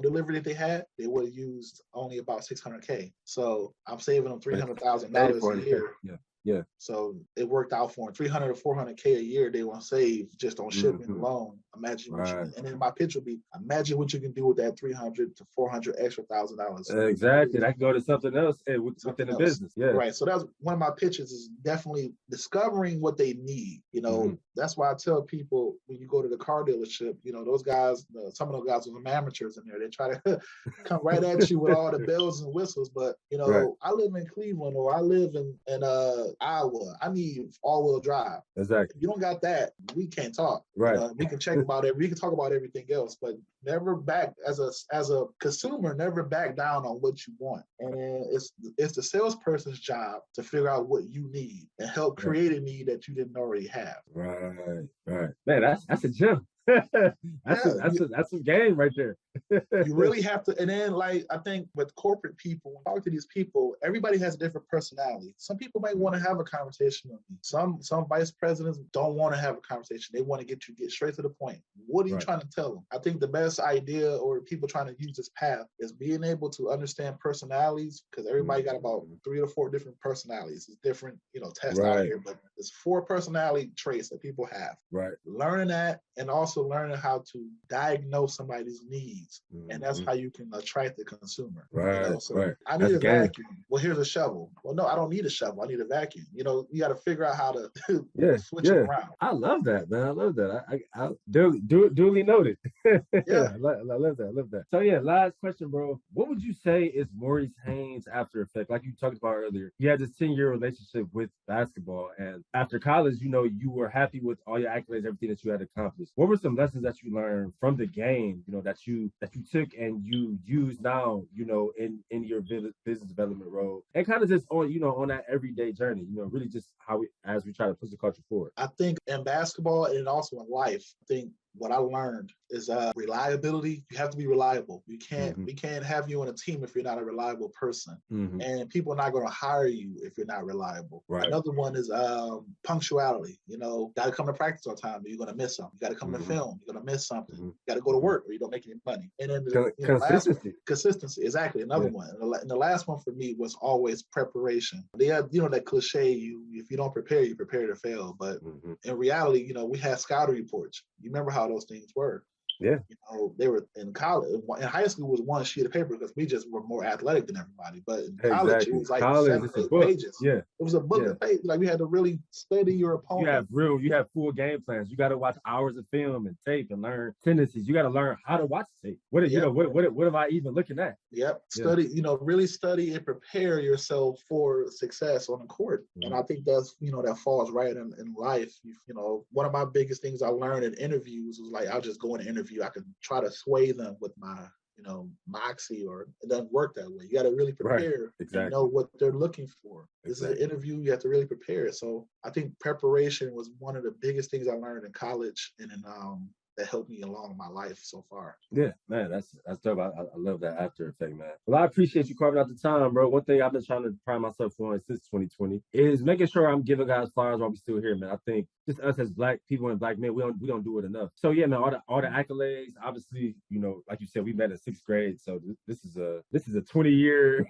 delivery that they had, they would have used only about $600K. So I'm saving them $300,000 a year. Yeah. Yeah. So it worked out for them. $300 to $400K a year they want to save just on shipping alone. Imagine and then my pitch would be, imagine what you can do with that $300 to $400 extra $1,000.
Exactly. That can go to something else within the business. Yeah.
Right. So that's one of my pitches is definitely discovering what they need. That's why I tell people when you go to the car dealership, those guys, some of those guys are amateurs in there. They try to come right at you with all the bells and whistles. But, I live in Cleveland or I live in Iowa. I need all-wheel drive.
Exactly.
If you don't got that, we can't talk. Right. We can check about it. We can talk about everything else, but never back as a consumer. Never back down on what you want. And it's the salesperson's job to figure out what you need and help create a need that you didn't already have.
Right. Man, that's a gem. That's a game right there.
You really have to, and then I think with corporate people, talk to these people, everybody has a different personality. Some people might want to have a conversation with me. Some vice presidents don't want to have a conversation. They want to get straight to the point. What are you trying to tell them? I think the best idea or people trying to use this path is being able to understand personalities, because everybody got about 3 or 4 different personalities. It's different, tests out here, but there's 4 personality traits that people have. Right. Learning that and also learning how to diagnose somebody's needs. And that's how you can attract the consumer.
Right. So
I need a vacuum. Well, here's a shovel. Well, no, I don't need a shovel. I need a vacuum. You got to figure out how to switch it around.
I love that, man. I love that. I duly noted. Yeah. I love that. So last question, bro. What would you say is Maurice Haynes' after effect? Like you talked about earlier, you had this 10-year relationship with basketball, and after college, you were happy with all your accolades, everything that you had accomplished. What were some lessons that you learned from the game, that you took and you use now, in your business development role, and kind of just on that everyday journey, really just as we try to push the culture forward?
I think in basketball and also in life, I think what I learned is reliability. You have to be reliable. We can't have you on a team if you're not a reliable person. And people are not going to hire you if you're not reliable. Right. Another one is punctuality. Got to come to practice on time or you're going to miss something. You got to come to film. You're going to miss something. You got to go to work or you don't make any money. And then consistency. Exactly. Another one. And the last one for me was always preparation. They have, that cliche, if you don't prepare, you prepare to fail. But in reality, we had scouting reports. You remember how those things were.
Yeah.
You know, they were in college. In high school, it was one sheet of paper because we just were more athletic than everybody. But in college, it was like
college,
7,
it's a
8
book.
pages.
Yeah.
It was a book of pages. Like we had to really study your opponent.
You have full game plans. You got to watch hours of film and tape and learn tendencies. You got to learn how to watch tape. What am I even looking at?
Yep. Study, really study and prepare yourself for success on the court.
Mm-hmm.
And I think that's, that falls right in life. One of my biggest things I learned in interviews was like, I'll just go in an interview. I can try to sway them with my, moxie, or it doesn't work that way. You got to really prepare and know what they're looking for. This is an interview. You have to really prepare. So I think preparation was one of the biggest things I learned in college and that helped me along my life so far.
Yeah, man, that's dope. I love that after effect, man. Well, I appreciate you carving out the time, bro. One thing I've been trying to pride myself on since 2020 is making sure I'm giving guys flowers while we still here, man. I think just us as Black people and Black men, we don't do it enough. So yeah, man, all the accolades. Obviously, like you said, we met in 6th grade, so this is a 20-year.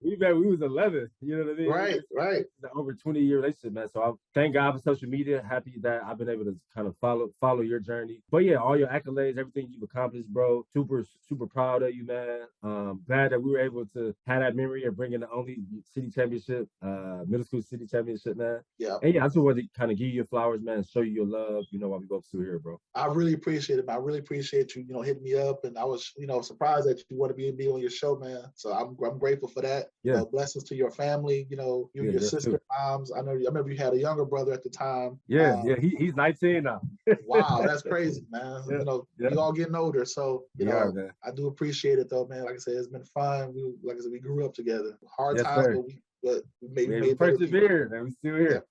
we met. We was 11. You know what I mean?
Right.
Over 20-year relationship, man. So I thank God for social media. Happy that I've been able to kind of follow your journey. But yeah, all your accolades, everything you've accomplished, bro. Super proud of you, man. Glad that we were able to have that memory of bringing the only city championship, middle school city championship, man.
Yeah.
And yeah, I just wanted to kind of give you your flowers, man, and show you your love, while we both still here, bro.
I really appreciate it, man. I really appreciate you, hitting me up, and I was, surprised that you want to be on your show, man. So I'm grateful for that.
Yeah.
Blessings to your family, you and your sister, moms. I remember you had a younger brother at the time.
Yeah, he's 19 now.
Wow, that's crazy, man. We all getting older, so
man.
I do appreciate it though, man. Like I said, it's been fun. We grew up together. Hard times, but we made
persevered, and we still here.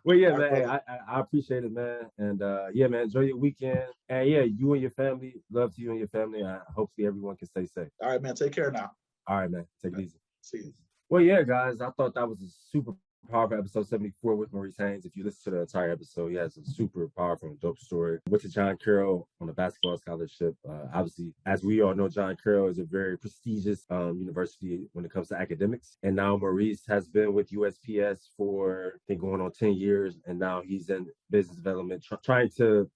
Well, yeah, man. I appreciate it, man. And yeah, man, enjoy your weekend. And yeah, you and your family. Love to you and your family. Hopefully everyone can stay safe.
All right, man. Take care now.
All right, man. Take it easy.
See you.
Well, yeah, guys. I thought that was a super powerful episode 74 with Maurice Haynes. If you listen to the entire episode, he has a super powerful and dope story. Went to John Carroll on a basketball scholarship. Obviously, as we all know, John Carroll is a very prestigious university when it comes to academics. And now Maurice has been with USPS for, I think, going on 10 years. And now he's in business development, trying to,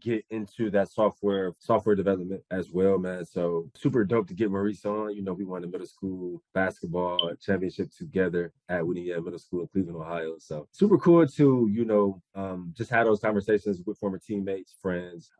get into that software development as well, man. So super dope to get Maurice on. We won the middle school basketball championship together at Whitney Middle School in Cleveland, Ohio. So super cool to, just have those conversations with former teammates, friends,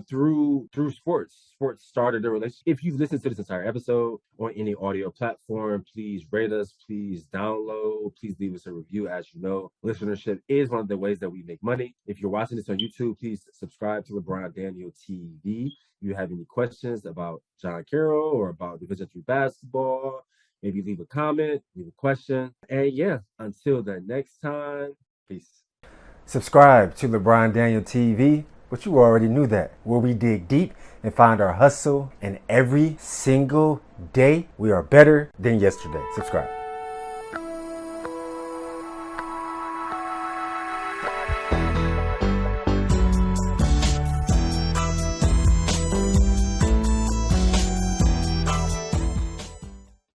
through sports. Sports started a relationship. If you've listened to this entire episode on any audio platform, please rate us, please download, please leave us a review. As you know, listenership is one of the ways that we make money. If you're watching this on YouTube, please subscribe to LeBron Daniel TV. If you have any questions about John Carroll or about Division III basketball, maybe leave a comment, leave a question. And yeah, until the next time, peace. Subscribe to LeBron Daniel TV, but you already knew that, where we dig deep and find our hustle, and every single day we are better than yesterday. Subscribe.